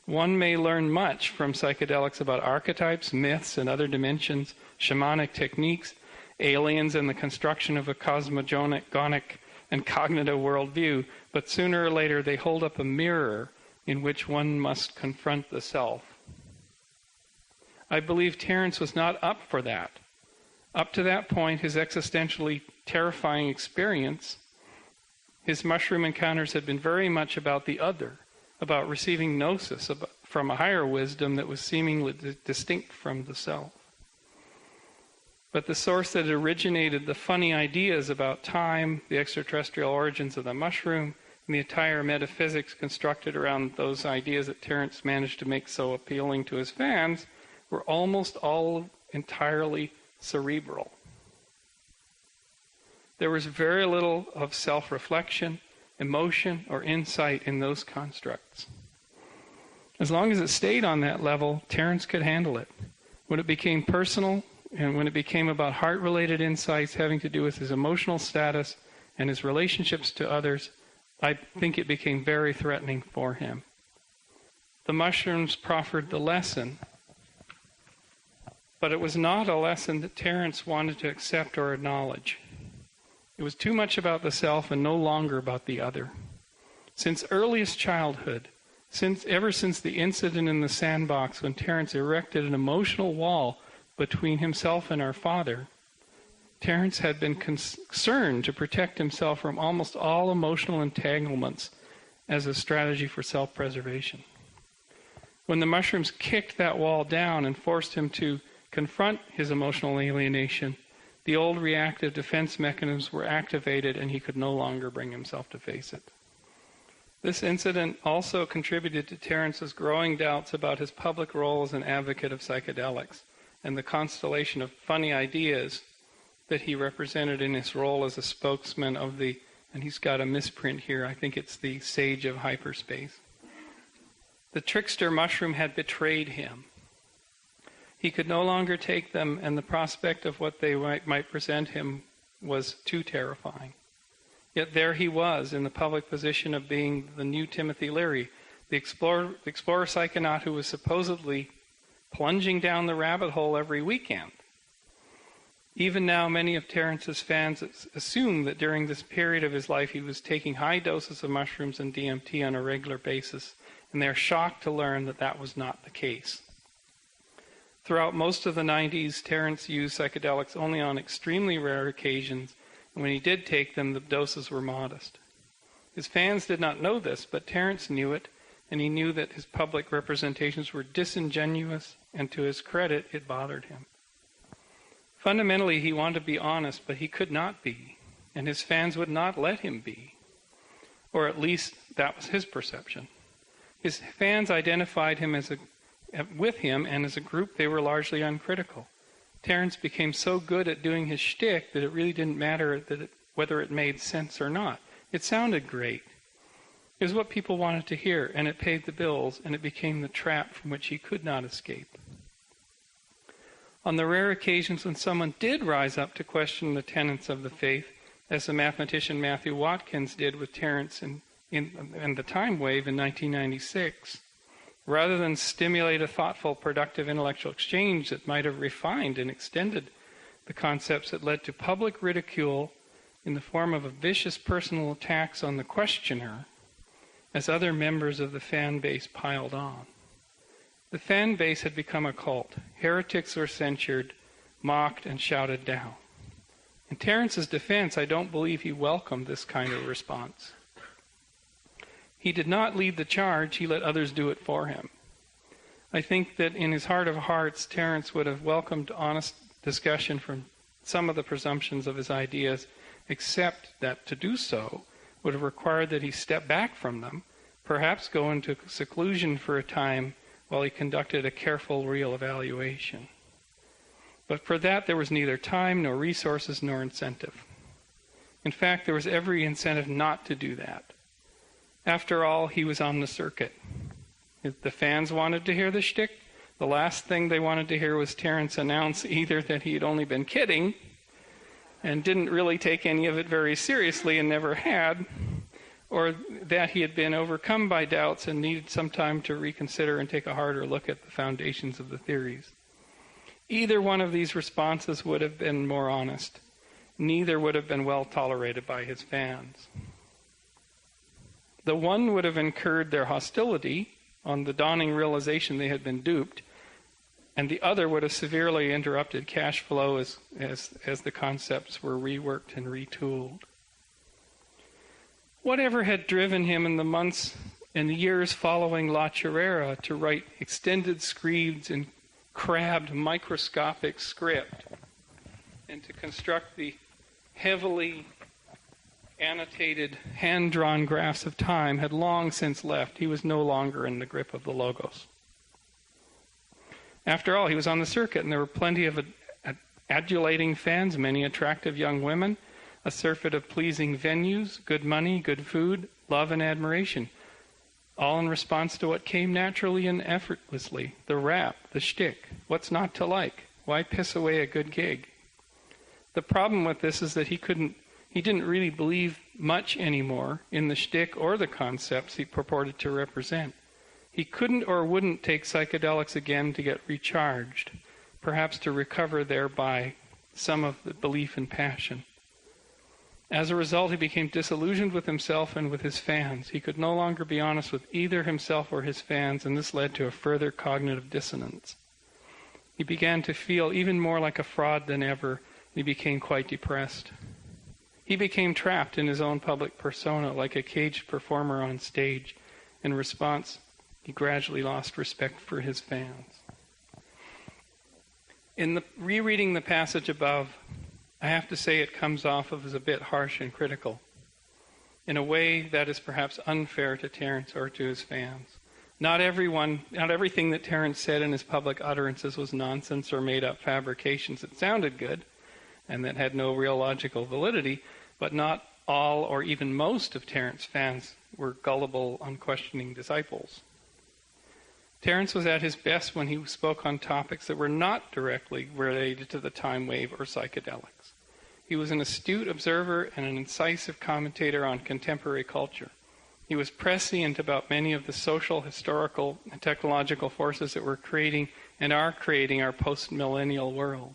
One may learn much from psychedelics about archetypes, myths, and other dimensions, shamanic techniques, aliens, and the construction of a cosmogonic and cognitive worldview, but sooner or later they hold up a mirror in which one must confront the self. I believe Terence was not up for that. Up to that point, his existentially terrifying experience, his mushroom encounters had been very much about the other, about receiving gnosis from a higher wisdom that was seemingly distinct from the self. But the source that originated the funny ideas about time, the extraterrestrial origins of the mushroom, and the entire metaphysics constructed around those ideas that Terence managed to make so appealing to his fans, were almost all entirely cerebral. There was very little of self-reflection, emotion, or insight in those constructs. As long as it stayed on that level, Terence could handle it. When it became personal, and when it became about heart-related insights having to do with his emotional status and his relationships to others, I think it became very threatening for him. The mushrooms proffered the lesson, but it was not a lesson that Terence wanted to accept or acknowledge. It was too much about the self and no longer about the other. Since earliest childhood, ever since the incident in the sandbox when Terence erected an emotional wall between himself and our father, Terence had been concerned to protect himself from almost all emotional entanglements as a strategy for self-preservation. When the mushrooms kicked that wall down and forced him to confront his emotional alienation, the old reactive defense mechanisms were activated and he could no longer bring himself to face it. This incident also contributed to Terence's growing doubts about his public role as an advocate of psychedelics and the constellation of funny ideas that he represented in his role as a spokesman of the, and he's got a misprint here, I think it's the sage of hyperspace. The trickster mushroom had betrayed him. He could no longer take them, and the prospect of what they might present him was too terrifying. Yet there he was, in the public position of being the new Timothy Leary, the explorer psychonaut who was supposedly plunging down the rabbit hole every weekend. Even now, many of Terence's fans assume that during this period of his life he was taking high doses of mushrooms and DMT on a regular basis, and they are shocked to learn that that was not the case. Throughout most of the 90s, Terence used psychedelics only on extremely rare occasions, and when he did take them, the doses were modest. His fans did not know this, but Terence knew it, and he knew that his public representations were disingenuous, and to his credit, it bothered him. Fundamentally, he wanted to be honest, but he could not be, and his fans would not let him be. Or at least that was his perception. His fans identified him with him, and as a group they were largely uncritical. Terence became so good at doing his shtick that it really didn't matter whether it made sense or not. It sounded great. It was what people wanted to hear, and it paid the bills, and it became the trap from which he could not escape. On the rare occasions when someone did rise up to question the tenets of the faith, as the mathematician Matthew Watkins did with Terence in the time wave in 1996, rather than stimulate a thoughtful, productive intellectual exchange that might have refined and extended the concepts, that led to public ridicule in the form of a vicious personal attacks on the questioner as other members of the fan base piled on. The fan base had become a cult. Heretics were censured, mocked, and shouted down. In Terence's defense, I don't believe he welcomed this kind of response. He did not lead the charge, he let others do it for him. I think that in his heart of hearts, Terence would have welcomed honest discussion from some of the presumptions of his ideas, except that to do so would have required that he step back from them, perhaps go into seclusion for a time while he conducted a careful, real evaluation. But for that there was neither time, nor resources, nor incentive. In fact, there was every incentive not to do that. After all, he was on the circuit. If the fans wanted to hear the shtick, the last thing they wanted to hear was Terence announce either that he had only been kidding and didn't really take any of it very seriously and never had, or that he had been overcome by doubts and needed some time to reconsider and take a harder look at the foundations of the theories. Either one of these responses would have been more honest. Neither would have been well tolerated by his fans. The one would have incurred their hostility on the dawning realization they had been duped, and the other would have severely interrupted cash flow as the concepts were reworked and retooled. Whatever had driven him in the months and the years following La Chirera to write extended screeds in crabbed microscopic script and to construct the heavily annotated hand-drawn graphs of time had long since left. He was no longer in the grip of the logos. After all, he was on the circuit, and there were plenty of adulating fans, many attractive young women, a surfeit of pleasing venues, good money, good food, love and admiration, all in response to what came naturally and effortlessly, the rap, the shtick. What's not to like? Why piss away a good gig? The problem with this is that he didn't really believe much anymore in the shtick or the concepts he purported to represent. He couldn't or wouldn't take psychedelics again to get recharged, perhaps to recover thereby some of the belief and passion. As a result, he became disillusioned with himself and with his fans. He could no longer be honest with either himself or his fans, and this led to a further cognitive dissonance. He began to feel even more like a fraud than ever, and he became quite depressed. He became trapped in his own public persona, like a caged performer on stage. In response, he gradually lost respect for his fans. In rereading the passage above, I have to say it comes off as a bit harsh and critical, in a way that is perhaps unfair to Terence or to his fans. Not everything that Terence said in his public utterances was nonsense or made-up fabrications that sounded good and that had no real logical validity, but not all or even most of Terence's fans were gullible, unquestioning disciples. Terence was at his best when he spoke on topics that were not directly related to the time wave or psychedelics. He was an astute observer and an incisive commentator on contemporary culture. He was prescient about many of the social, historical, and technological forces that were creating and are creating our post-millennial world.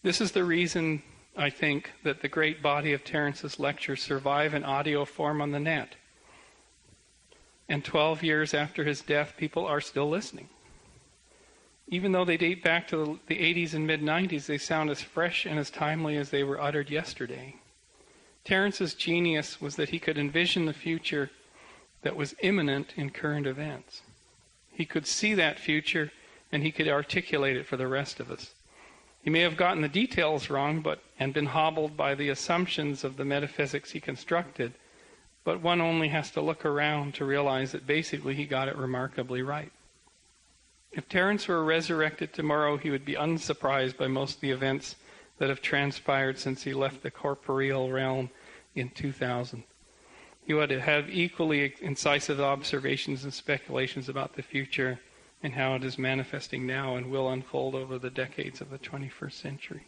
This is the reason, I think, that the great body of Terence's lectures survive in audio form on the net. And 12 years after his death, people are still listening. Even though they date back to the 80s and mid-90s, they sound as fresh and as timely as they were uttered yesterday. Terence's genius was that he could envision the future that was imminent in current events. He could see that future, and he could articulate it for the rest of us. He may have gotten the details wrong and been hobbled by the assumptions of the metaphysics he constructed, but one only has to look around to realize that basically he got it remarkably right. If Terence were resurrected tomorrow, he would be unsurprised by most of the events that have transpired since he left the corporeal realm in 2000. He would have equally incisive observations and speculations about the future and how it is manifesting now and will unfold over the decades of the 21st century.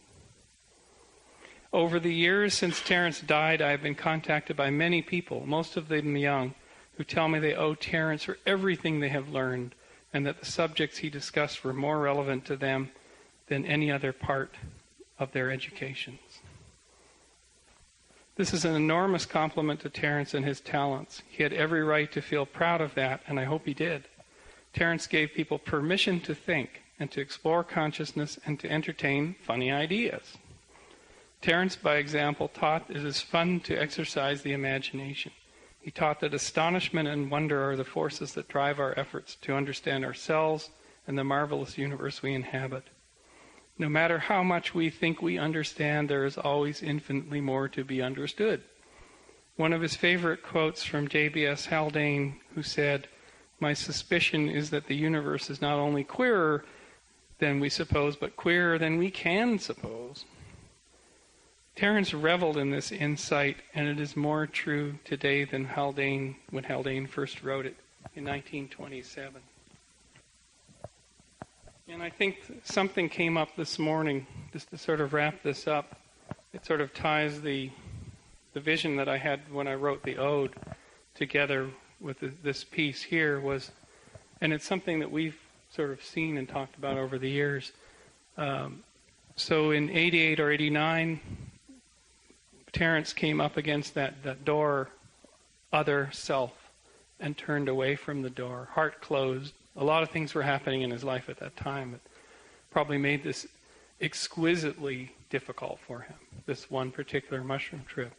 Over the years since Terence died, I have been contacted by many people, most of them young, who tell me they owe Terence for everything they have learned, and that the subjects he discussed were more relevant to them than any other part of their educations. This is an enormous compliment to Terence and his talents. He had every right to feel proud of that, and I hope he did. Terence gave people permission to think and to explore consciousness and to entertain funny ideas. Terence, by example, taught it is fun to exercise the imagination. He taught that astonishment and wonder are the forces that drive our efforts to understand ourselves and the marvelous universe we inhabit. No matter how much we think we understand, there is always infinitely more to be understood. One of his favorite quotes from J.B.S. Haldane, who said, "My suspicion is that the universe is not only queerer than we suppose, but queerer than we can suppose." Terence reveled in this insight, and it is more true today than when Haldane first wrote it in 1927. And I think something came up this morning, just to sort of wrap this up. It sort of ties the vision that I had when I wrote the ode together with this piece here and it's something that we've sort of seen and talked about over the years. So in 88 or 89, Terence came up against that door, other self, and turned away from the door, heart closed. A lot of things were happening in his life at that time that probably made this exquisitely difficult for him, this one particular mushroom trip.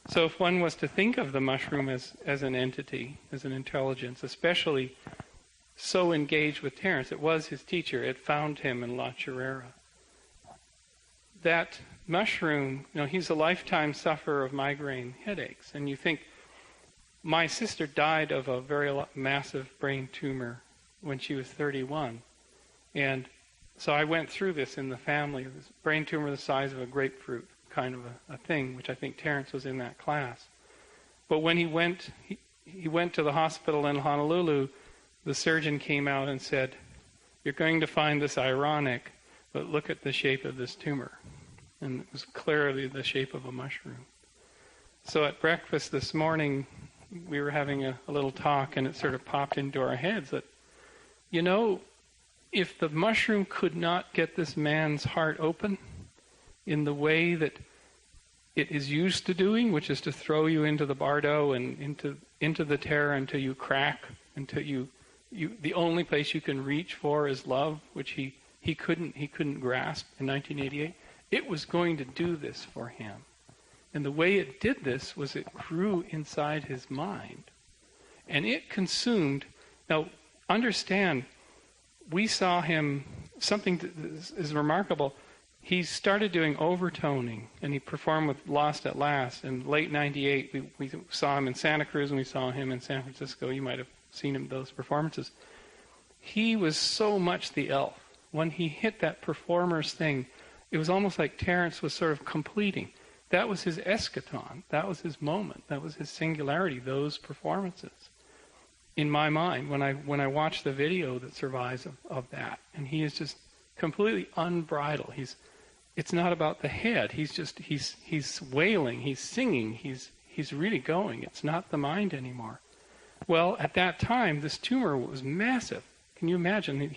So if one was to think of the mushroom as an entity, as an intelligence, especially so engaged with Terence, it was his teacher, it found him in La Chirera. That mushroom, he's a lifetime sufferer of migraine headaches, and you think, my sister died of a very massive brain tumor when she was 31, and so I went through this in the family, this brain tumor the size of a grapefruit, kind of a thing, which I think Terence was in that class. But when he went to the hospital in Honolulu, the surgeon came out and said, "You're going to find this ironic, but look at the shape of this tumor." And it was clearly the shape of a mushroom. So at breakfast this morning, we were having a little talk, and it sort of popped into our heads that, if the mushroom could not get this man's heart open in the way that it is used to doing, which is to throw you into the bardo and into the terror until you crack, until you the only place you can reach for is love, which he couldn't grasp in 1988. It was going to do this for him. And the way it did this was it grew inside his mind. And it consumed. Now, understand, we saw him, something that is remarkable. He started doing overtoning, and he performed with Lost at Last. In late 98, we saw him in Santa Cruz, and we saw him in San Francisco. You might have seen him those performances. He was so much the elf. When he hit that performer's thing, it was almost like Terence was sort of completing. That was his eschaton. That was his moment. That was his singularity, those performances. In my mind, when I watch the video that survives of that, and he is just completely unbridled. It's not about the head. He's wailing. He's singing. he's really going. It's not the mind anymore. Well, at that time, this tumor was massive. Can you imagine?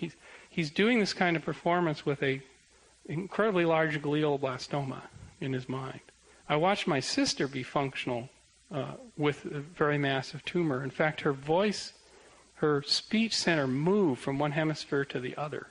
He's doing this kind of performance with a incredibly large glioblastoma in his mind. I watched my sister be functional with a very massive tumor. In fact, her voice, her speech center moved from one hemisphere to the other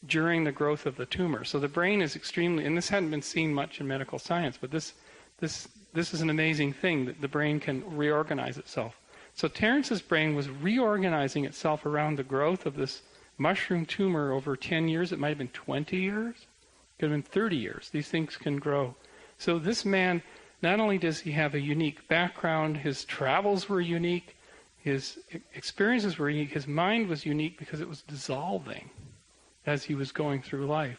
during the growth of the tumor. So the brain is extremely, and this hadn't been seen much in medical science, but this is an amazing thing, that the brain can reorganize itself. So Terence's brain was reorganizing itself around the growth of this mushroom tumor over 10 years. It might have been 20 years. It could have been 30 years. These things can grow. So this man, not only does he have a unique background, his travels were unique, his experiences were unique, his mind was unique because it was dissolving as he was going through life.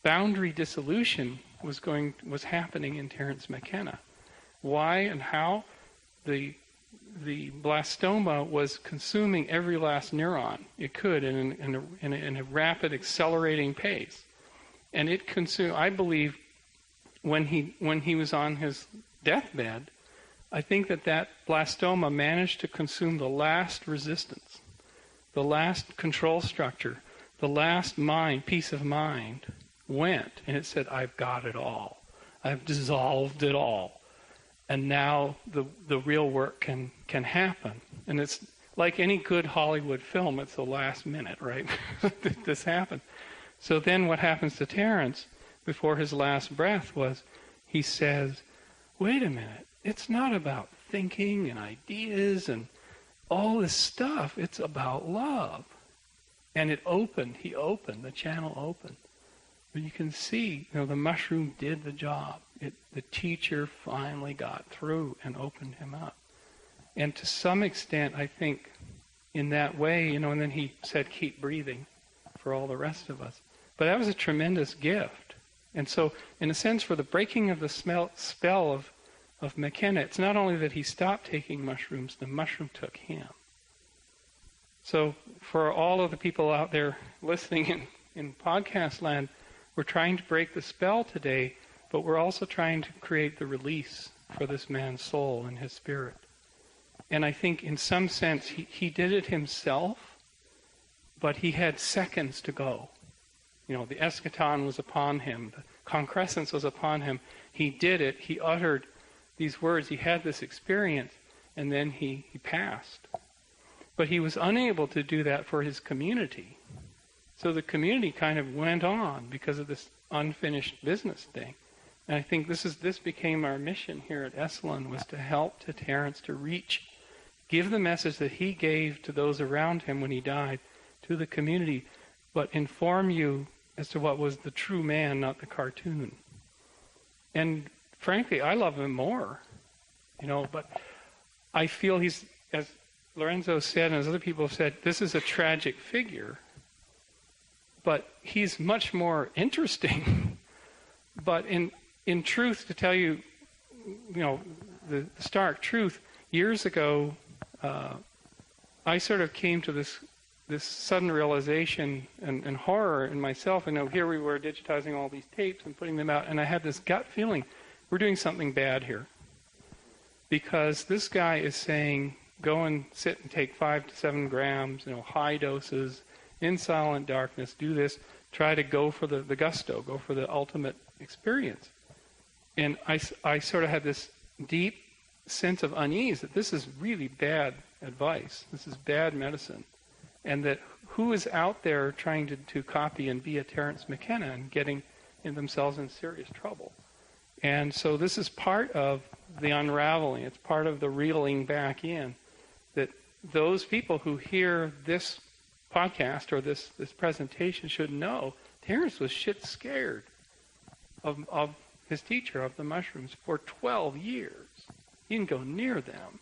Boundary dissolution was happening in Terence McKenna. Why and how? The blastoma was consuming every last neuron it could in a rapid, accelerating pace, and it consumed. I believe when he was on his deathbed, I think that blastoma managed to consume the last resistance, the last control structure, the last piece of mind went, and it said, "I've got it all. I've dissolved it all." And now the real work can happen. And it's like any good Hollywood film, it's the last minute, right? This happened. So then what happens to Terence before his last breath was, he says, wait a minute, it's not about thinking and ideas and all this stuff, it's about love. And he opened, the channel opened. But you can see, the mushroom did the job. The teacher finally got through and opened him up. And to some extent, I think, in that way, and then he said, keep breathing for all the rest of us. But that was a tremendous gift. And so, in a sense, for the breaking of the spell of McKenna, it's not only that he stopped taking mushrooms, the mushroom took him. So, for all of the people out there listening in podcast land, we're trying to break the spell today, but we're also trying to create the release for this man's soul and his spirit. And I think in some sense he did it himself, but he had seconds to go. The eschaton was upon him, the concrescence was upon him. He did it, he uttered these words, he had this experience, and then he passed. But he was unable to do that for his community. So the community kind of went on because of this unfinished business thing. And I think this became our mission here at Esalen, was to help to Terence to give the message that he gave to those around him when he died, to the community, but inform you as to what was the true man, not the cartoon. And frankly, I love him more, but I feel he's, as Lorenzo said and as other people have said, this is a tragic figure. But he's much more interesting. But in truth, to tell you, the stark truth, years ago, I sort of came to this sudden realization and horror in myself. Here we were digitizing all these tapes and putting them out, and I had this gut feeling, we're doing something bad here. Because this guy is saying, go and sit and take 5 to 7 grams, high doses, in silent darkness, do this, try to go for the gusto, go for the ultimate experience. And I sort of had this deep sense of unease that this is really bad advice, this is bad medicine, and that who is out there trying to copy and be a Terence McKenna and getting themselves in serious trouble. And so this is part of the unraveling, it's part of the reeling back in, that those people who hear this podcast or this presentation should know Terence was shit scared of his teacher, of the mushrooms, for 12 years. He didn't go near them.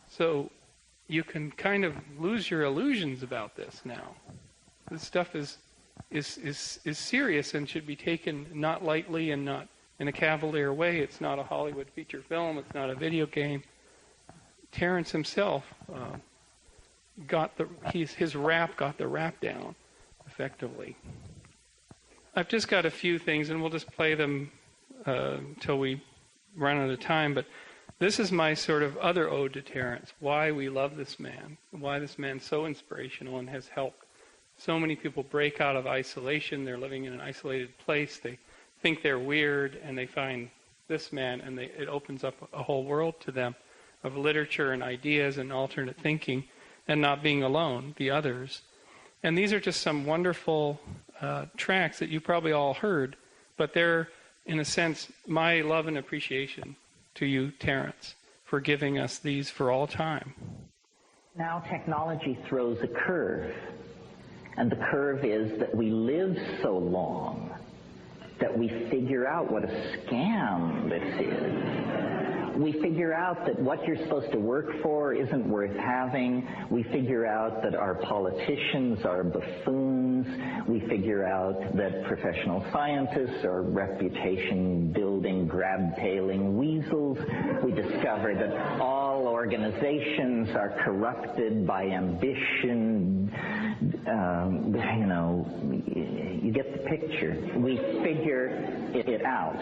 So you can kind of lose your illusions about this now. This stuff is serious and should be taken not lightly and not in a cavalier way. It's not a Hollywood feature film. It's not a video game. Terence himself his rap got the rap down effectively. I've just got a few things, and we'll just play them till we run out of time. But This is my sort of other ode to Terence, why we love this man, why this man's so inspirational and has helped so many people break out of isolation. They're living in an isolated place. They think they're weird, and they find this man, and it opens up a whole world to them of literature and ideas and alternate thinking, and not being alone, the others. And these are just some wonderful tracks that you probably all heard, but they're, in a sense, my love and appreciation to you, Terence, for giving us these for all time. Now technology throws a curve, and the curve is that we live so long that we figure out what a scam this is. We figure out that what you're supposed to work for isn't worth having. We figure out that our politicians are buffoons. We figure out that professional scientists are reputation-building, grab-tailing weasels. We discover that all organizations are corrupted by ambition. You get the picture. We figure it out.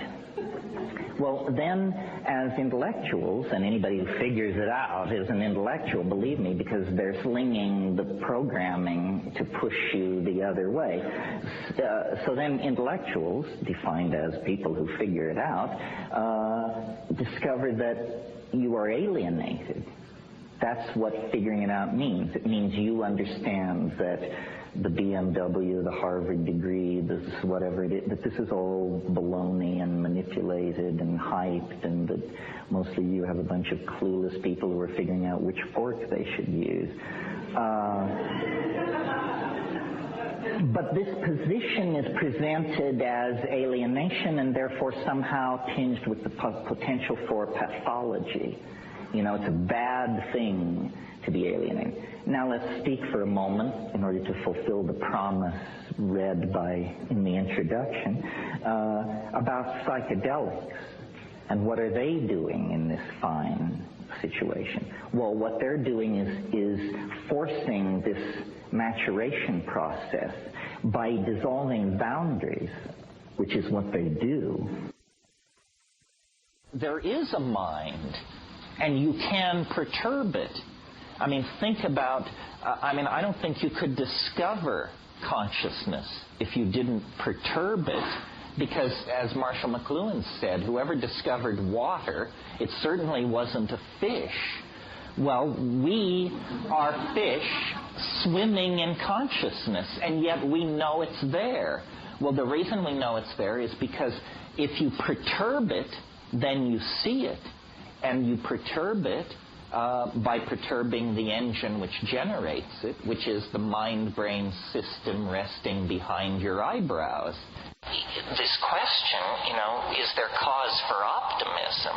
Well, then, as intellectuals, and anybody who figures it out is an intellectual, believe me, because they're slinging the programming to push you the other way. So then intellectuals, defined as people who figure it out, discover that you are alienated. That's what figuring it out means. It means you understand that the BMW, the Harvard degree, this whatever it is, that this is all baloney and manipulated and hyped, and that mostly you have a bunch of clueless people who are figuring out which fork they should use. But this position is presented as alienation and therefore somehow tinged with the potential for pathology. It's a bad thing to be alienated. Now let's speak for a moment, in order to fulfill the promise read in the introduction, about psychedelics. And what are they doing in this fine situation? Well, what they're doing is forcing this maturation process by dissolving boundaries, which is what they do. There is a mind, and you can perturb it. I mean, think about, I don't think you could discover consciousness if you didn't perturb it, because, as Marshall McLuhan said, whoever discovered water, it certainly wasn't a fish. Well, we are fish swimming in consciousness, and yet we know it's there. Well, the reason we know it's there is because if you perturb it, then you see it. And you perturb it by perturbing the engine which generates it, which is the mind-brain system resting behind your eyebrows. This question, is there cause for optimism?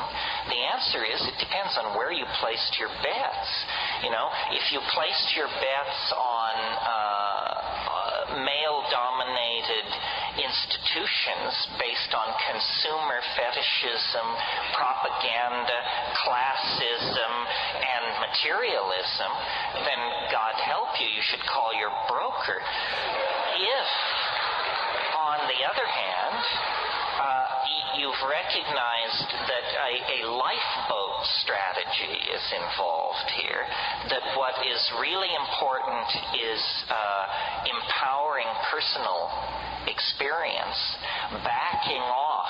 The answer is it depends on where you placed your bets. If you placed your bets on male-dominated institutions based on consumer fetishism, propaganda, classism, and materialism, then God help you, you should call your broker. If, on the other hand, you've recognized that a lifeboat strategy is involved here, that what is really important is empowering personal experience, backing off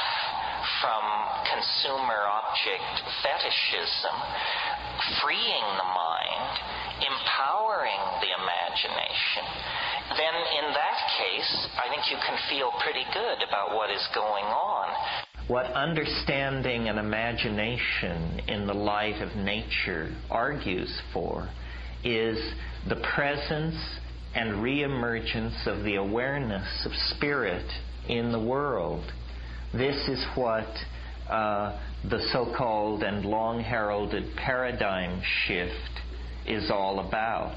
from consumer object fetishism, freeing the mind, empowering the imagination, then in that case, I think you can feel pretty good about what is going on. What understanding and imagination in the light of nature argues for is the presence and reemergence of the awareness of spirit in the world. This is what the so-called and long-heralded paradigm shift is all about.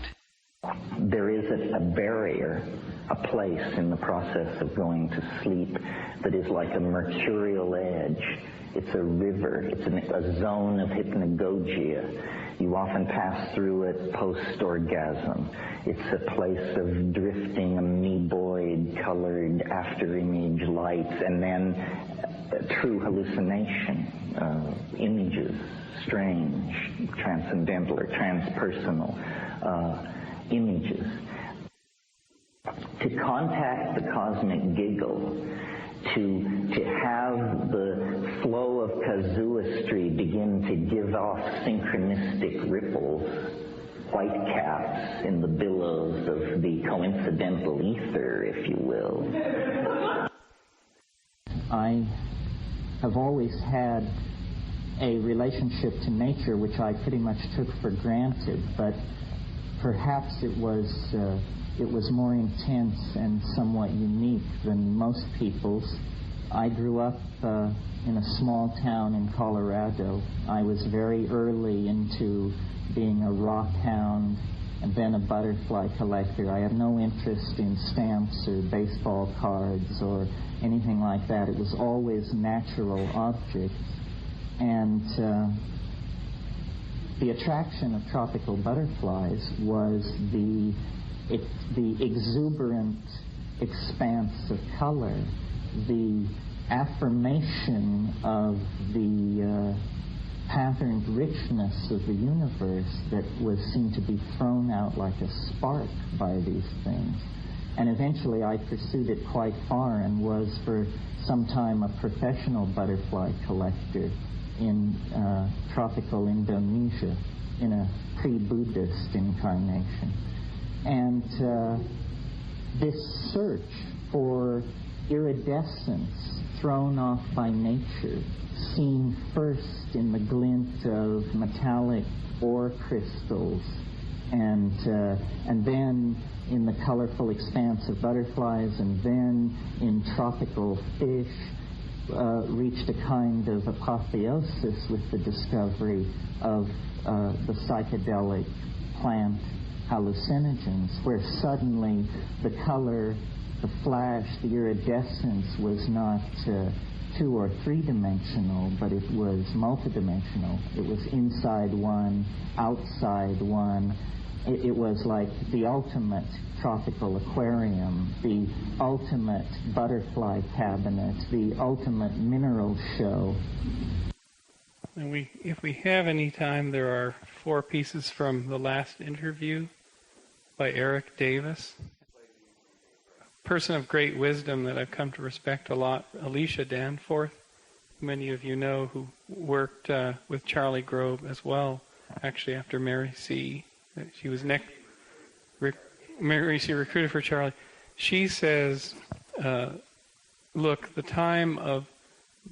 There is a barrier, a place in the process of going to sleep that is like a mercurial edge. It's a river. It's a zone of hypnagogia. You often pass through it post-orgasm. It's a place of drifting amoeboid-colored after-image lights, and then true hallucination. images, strange, transcendental or transpersonal images. To contact the cosmic giggle, to have the flow of casuistry begin to give off synchronistic ripples, white caps in the billows of the coincidental ether, if you will. I have always had a relationship to nature which I pretty much took for granted, but perhaps it was more intense and somewhat unique than most people's. I grew up in a small town in Colorado. I was very early into being a rock hound and then a butterfly collector. I had no interest in stamps or baseball cards or anything like that. It was always natural objects. And the attraction of tropical butterflies was the exuberant expanse of color, the affirmation of the patterned richness of the universe that was seen to be thrown out like a spark by these things. And eventually I pursued it quite far and was for some time a professional butterfly collector in tropical Indonesia in a pre-Buddhist incarnation. And this search for iridescence thrown off by nature, seen first in the glint of metallic ore crystals, and then in the colorful expanse of butterflies, and then in tropical fish, reached a kind of apotheosis with the discovery of the psychedelic plant hallucinogens, where suddenly the color, the flash, the iridescence was not 2 or 3 dimensional, but it was multidimensional. It was inside one, outside one. It was like the ultimate tropical aquarium, the ultimate butterfly cabinet, the ultimate mineral show. And if we have any time, there are 4 pieces from the last interview by Eric Davis, a person of great wisdom that I've come to respect a lot, Alicia Danforth, who many of you know, who worked with Charlie Grove as well, actually after Mary C. She was Mary C. recruited for Charlie. She says, look, the time of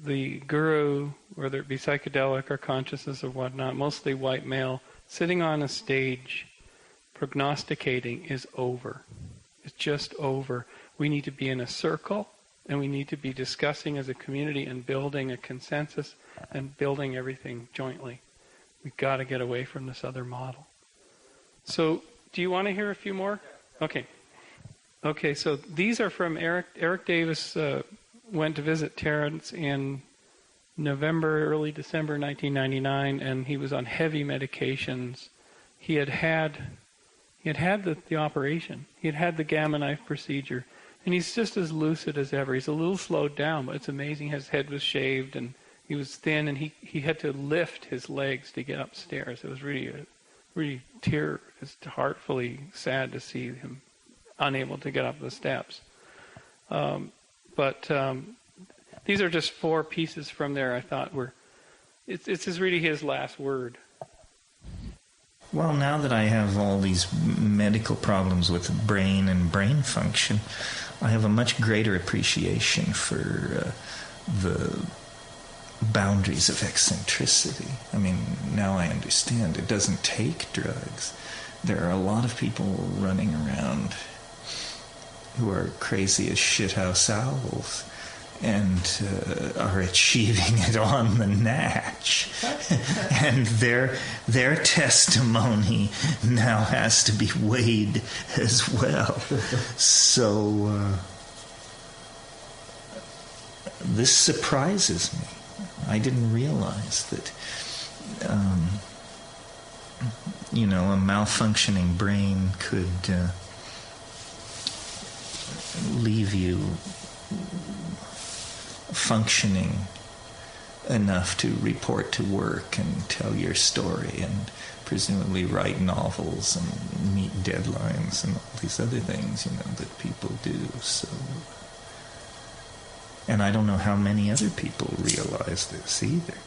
the guru, whether it be psychedelic or consciousness or whatnot, mostly white male, sitting on a stage prognosticating is over. It's just over. We need to be in a circle, and we need to be discussing as a community and building a consensus and building everything jointly. We've got to get away from this other model. So, do you want to hear a few more? Okay. Okay, so these are from Eric. Eric Davis went to visit Terrence in November, early December 1999, and he was on heavy medications. He had the operation. He had had the gamma knife procedure, and he's just as lucid as ever. He's a little slowed down, but it's amazing. His head was shaved, and he was thin, and he had to lift his legs to get upstairs. It was really it's heartfully sad to see him unable to get up the steps. But these are just 4 pieces from there I thought it's just really his last word. Well, now that I have all these medical problems with brain and brain function, I have a much greater appreciation for the boundaries of eccentricity. I mean, now I understand it doesn't take drugs. There are a lot of people running around who are crazy as shithouse owls and are achieving it on the natch. And their testimony now has to be weighed as well. So this surprises me. I didn't realize that, a malfunctioning brain could leave you functioning enough to report to work and tell your story and presumably write novels and meet deadlines and all these other things, that people do. So, and I don't know how many other people realize this either.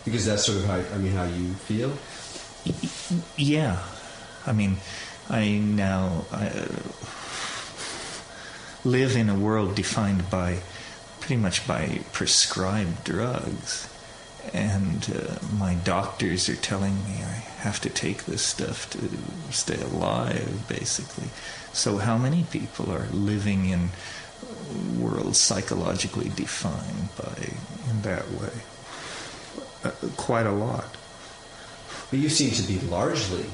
Because that's sort of how you feel? Yeah. I mean, I now live in a world defined pretty much by prescribed drugs. And my doctors are telling me I have to take this stuff to stay alive, basically. So how many people are living in worlds psychologically defined in that way? Quite a lot. But you seem to be largely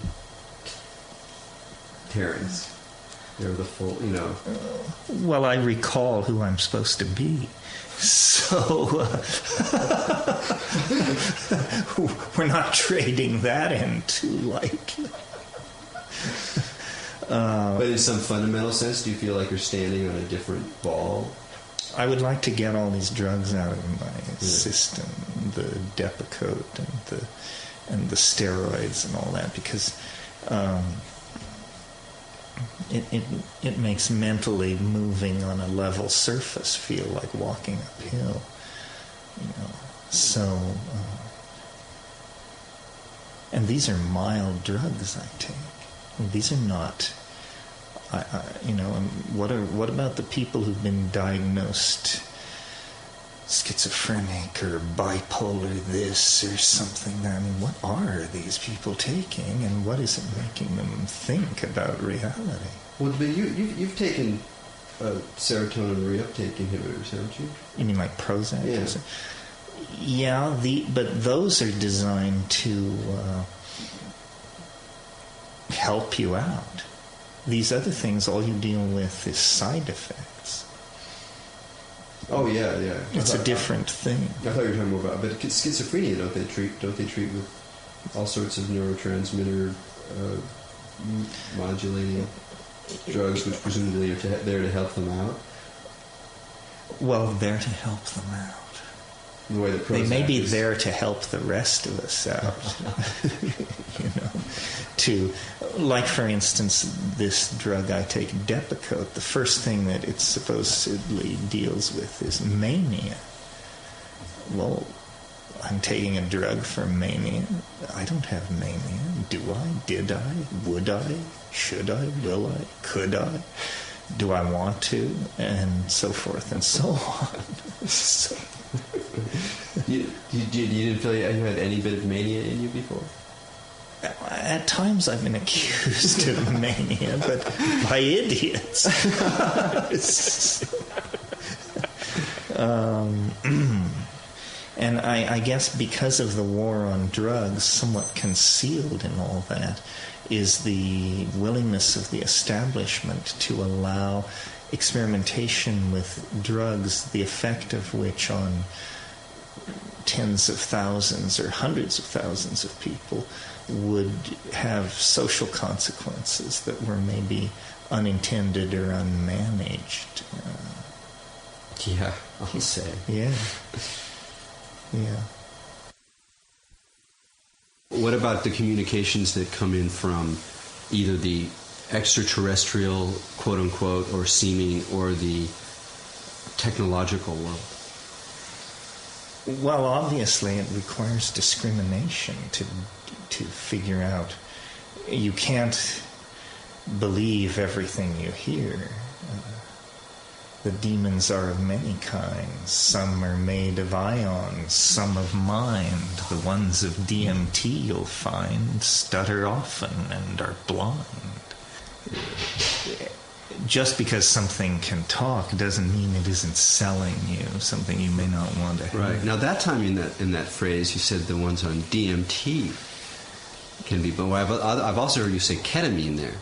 Terrence. They're the full, Well, I recall who I'm supposed to be. So we're not trading that in too lightly. But in some fundamental sense, do you feel like you're standing on a different ball? I would like to get all these drugs out of my system, the Depakote and the steroids and all that, because it makes mentally moving on a level surface feel like walking uphill, So, and these are mild drugs I take. These are not. What about the people who've been diagnosed schizophrenic or bipolar this or something? I mean, what are these people taking, and what is it making them think about reality? Well, but you've taken serotonin reuptake inhibitors, haven't you? You mean like Prozac? Yeah. Yeah, but those are designed to help you out. These other things, all you deal with is side effects. Oh yeah. It's a different thing. I thought you were talking more about, but schizophrenia, don't they treat with all sorts of neurotransmitter modulating drugs, which presumably are there to help them out? Well, they're to help them out. The way that they may be there to help the rest of us out. Like, for instance, this drug I take, Depakote, the first thing that it supposedly deals with is mania. Well, I'm taking a drug for mania. I don't have mania. Do I? Did I? Would I? Should I? Will I? Could I? Do I want to? And so forth and so on. So. You didn't feel you had any bit of mania in you before? At times I've been accused of mania, but by idiots. And I guess because of the war on drugs, somewhat concealed in all that, is the willingness of the establishment to allow experimentation with drugs, the effect of which on tens of thousands or hundreds of thousands of people would have social consequences that were maybe unintended or unmanaged. Yeah, I'll say. Yeah. What about the communications that come in from either the extraterrestrial, quote-unquote, or seeming, or the technological world? Well, obviously it requires discrimination to figure out. You can't believe everything you hear. The demons are of many kinds. Some are made of ions, some of mind. The ones of DMT you'll find stutter often and are blind. Just because something can talk doesn't mean it isn't selling you something you may not want to hear. Right. Now, that time in that phrase, you said the ones on DMT can be, but I've also heard you say ketamine there.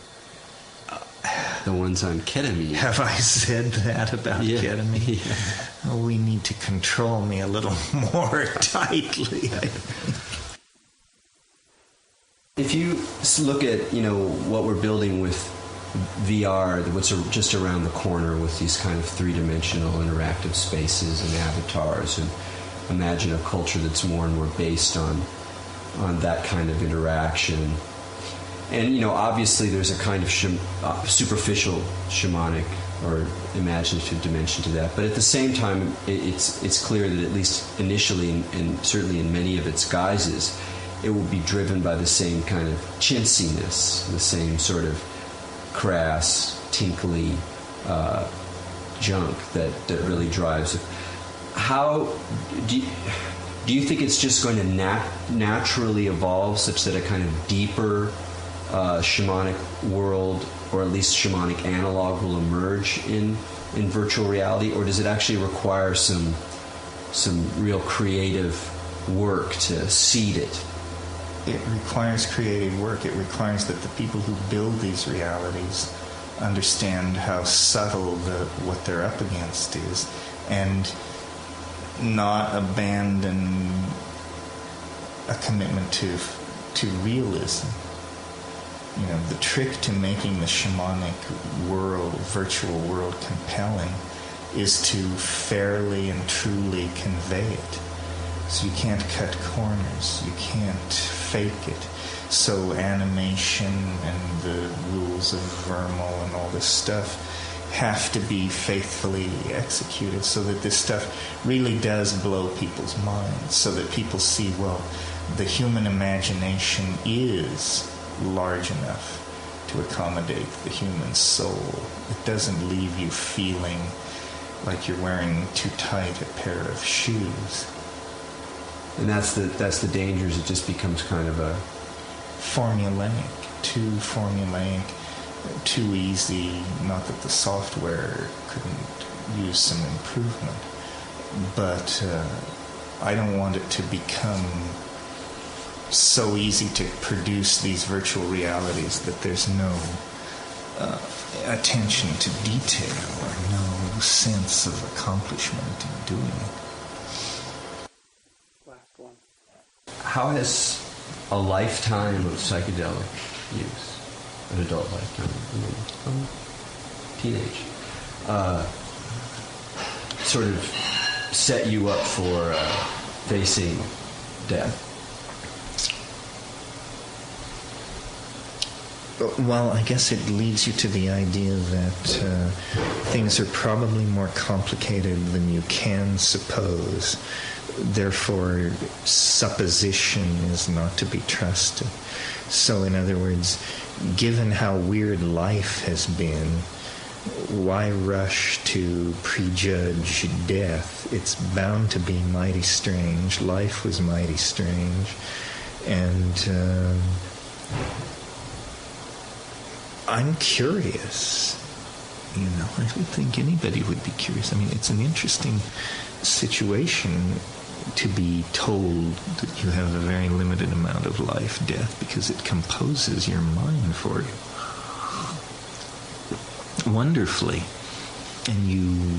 The ones on ketamine. Have I said that about ketamine? Yeah. We need to control me a little more tightly, I think. If you look at, what we're building with VR, what's just around the corner with these kind of three-dimensional interactive spaces and avatars, and imagine a culture that's more and more based on that kind of interaction. And, obviously there's a kind of superficial shamanic or imaginative dimension to that. But at the same time, it's clear that at least initially, and certainly in many of its guises, it will be driven by the same kind of chintziness, the same sort of crass, tinkly junk that really drives it. How do you think it's just going to naturally evolve such that a kind of deeper shamanic world, or at least shamanic analog, will emerge in virtual reality, or does it actually require some real creative work to seed it? It requires creative work. It requires that the people who build these realities understand how subtle what they're up against is, and not abandon a commitment to realism. The trick to making the shamanic world, virtual world, compelling is to fairly and truly convey it. So you can't cut corners, you can't fake it. So animation and the rules of Vermal and all this stuff have to be faithfully executed so that this stuff really does blow people's minds, so that people see, well, the human imagination is large enough to accommodate the human soul. It doesn't leave you feeling like you're wearing too tight a pair of shoes. And that's the dangers. It just becomes kind of a too formulaic, too easy. Not that the software couldn't use some improvement, but I don't want it to become so easy to produce these virtual realities that there's no attention to detail or no sense of accomplishment in doing it. How has a lifetime of psychedelic use, an adult lifetime, teenage, sort of set you up for facing death? Well, I guess it leads you to the idea that things are probably more complicated than you can suppose. Therefore, supposition is not to be trusted. So, in other words, given how weird life has been, why rush to prejudge death? It's bound to be mighty strange. Life was mighty strange. And I'm curious. I don't think anybody would be curious. I mean, it's an interesting situation to be told that you have a very limited amount of life, death, because it composes your mind for you wonderfully. And you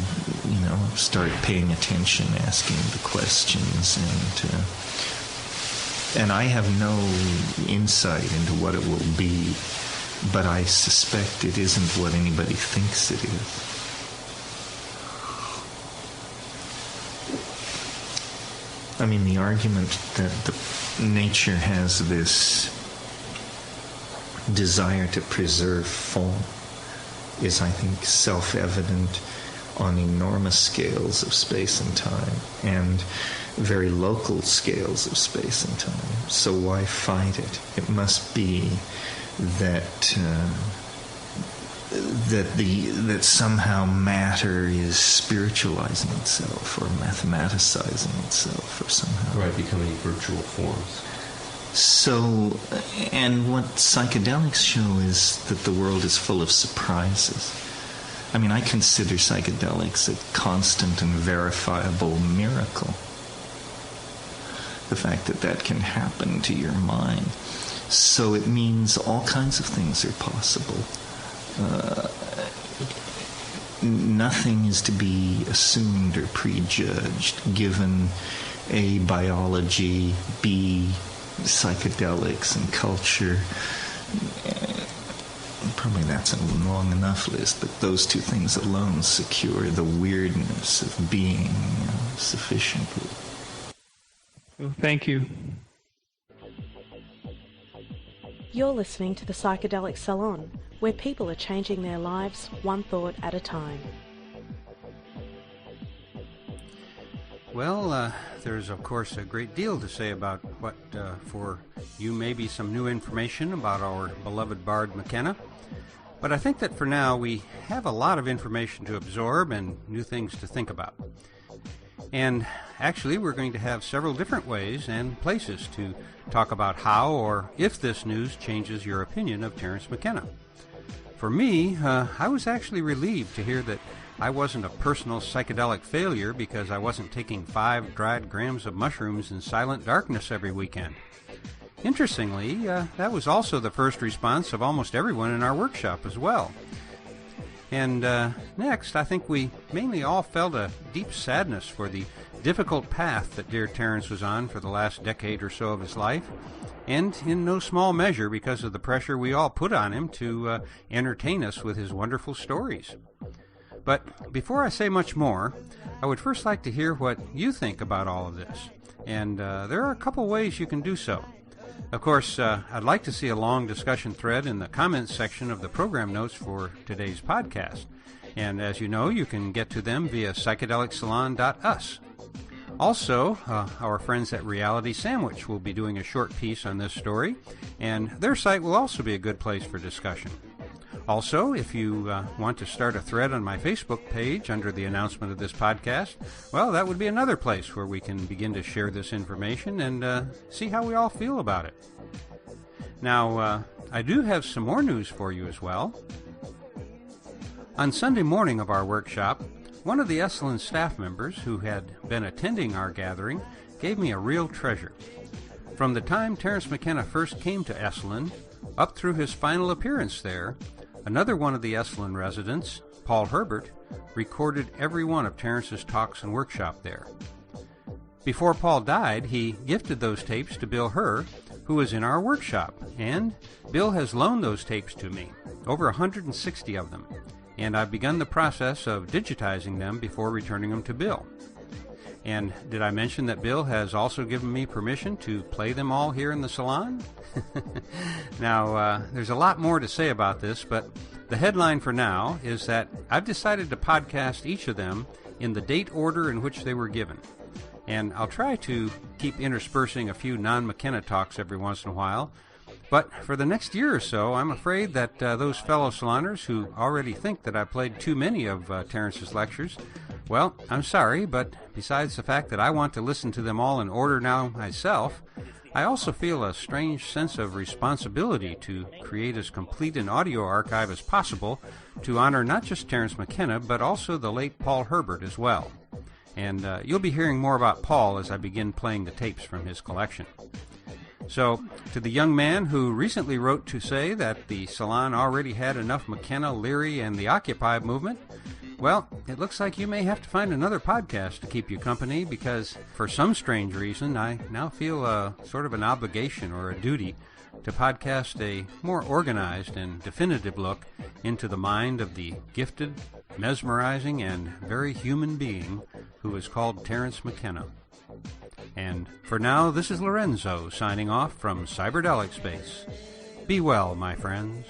start paying attention, asking the questions, and I have no insight into what it will be, but I suspect it isn't what anybody thinks it is. I mean, the argument that nature has this desire to preserve form is, I think, self-evident on enormous scales of space and time, and very local scales of space and time. So why fight it? It must be that somehow matter is spiritualizing itself or mathematicizing itself or somehow. Right, becoming virtual forms. So, and what psychedelics show is that the world is full of surprises. I mean, I consider psychedelics a constant and verifiable miracle. The fact that can happen to your mind. So it means all kinds of things are possible. Nothing is to be assumed or prejudged, given A, biology, B, psychedelics and culture. Probably that's a long enough list, but those two things alone secure the weirdness of being sufficiently. So thank you. You're listening to the Psychedelic Salon, where people are changing their lives one thought at a time. Well, there's of course a great deal to say about what, for you, may be some new information about our beloved bard McKenna. But I think that for now we have a lot of information to absorb and new things to think about. And actually we're going to have several different ways and places to talk about how or if this news changes your opinion of Terence McKenna. For me, I was actually relieved to hear that I wasn't a personal psychedelic failure because I wasn't taking 5 dried grams of mushrooms in silent darkness every weekend. Interestingly, that was also the first response of almost everyone in our workshop as well. And next, I think we mainly all felt a deep sadness for the difficult path that dear Terence was on for the last decade or so of his life, and in no small measure because of the pressure we all put on him to entertain us with his wonderful stories. But before I say much more, I would first like to hear what you think about all of this. And there are a couple ways you can do so. Of course, I'd like to see a long discussion thread in the comments section of the program notes for today's podcast. And as you know, you can get to them via psychedelicsalon.us. Also, our friends at Reality Sandwich will be doing a short piece on this story, and their site will also be a good place for discussion. Also, if you want to start a thread on my Facebook page under the announcement of this podcast, well, that would be another place where we can begin to share this information and see how we all feel about it. Now, I do have some more news for you as well. On Sunday morning of our workshop, one of the Esalen staff members who had been attending our gathering gave me a real treasure. From the time Terence McKenna first came to Esalen, up through his final appearance there, another one of the Esalen residents, Paul Herbert, recorded every one of Terence's talks and workshop there. Before Paul died, he gifted those tapes to Bill Herr, who was in our workshop, and Bill has loaned those tapes to me, over 160 of them, and I've begun the process of digitizing them before returning them to Bill. And did I mention that Bill has also given me permission to play them all here in the salon? Now, there's a lot more to say about this, but the headline for now is that I've decided to podcast each of them in the date order in which they were given. And I'll try to keep interspersing a few non-McKenna talks every once in a while. But for the next year or so, I'm afraid that those fellow saloners who already think that I played too many of Terence's lectures, well, I'm sorry, but besides the fact that I want to listen to them all in order now myself, I also feel a strange sense of responsibility to create as complete an audio archive as possible to honor not just Terence McKenna, but also the late Paul Herbert as well. And you'll be hearing more about Paul as I begin playing the tapes from his collection. So, to the young man who recently wrote to say that the salon already had enough McKenna, Leary, and the Occupy movement, well, it looks like you may have to find another podcast to keep you company because, for some strange reason, I now feel a sort of an obligation or a duty to podcast a more organized and definitive look into the mind of the gifted, mesmerizing, and very human being who is called Terence McKenna. And for now, this is Lorenzo signing off from Cyberdelic Space. Be well, my friends.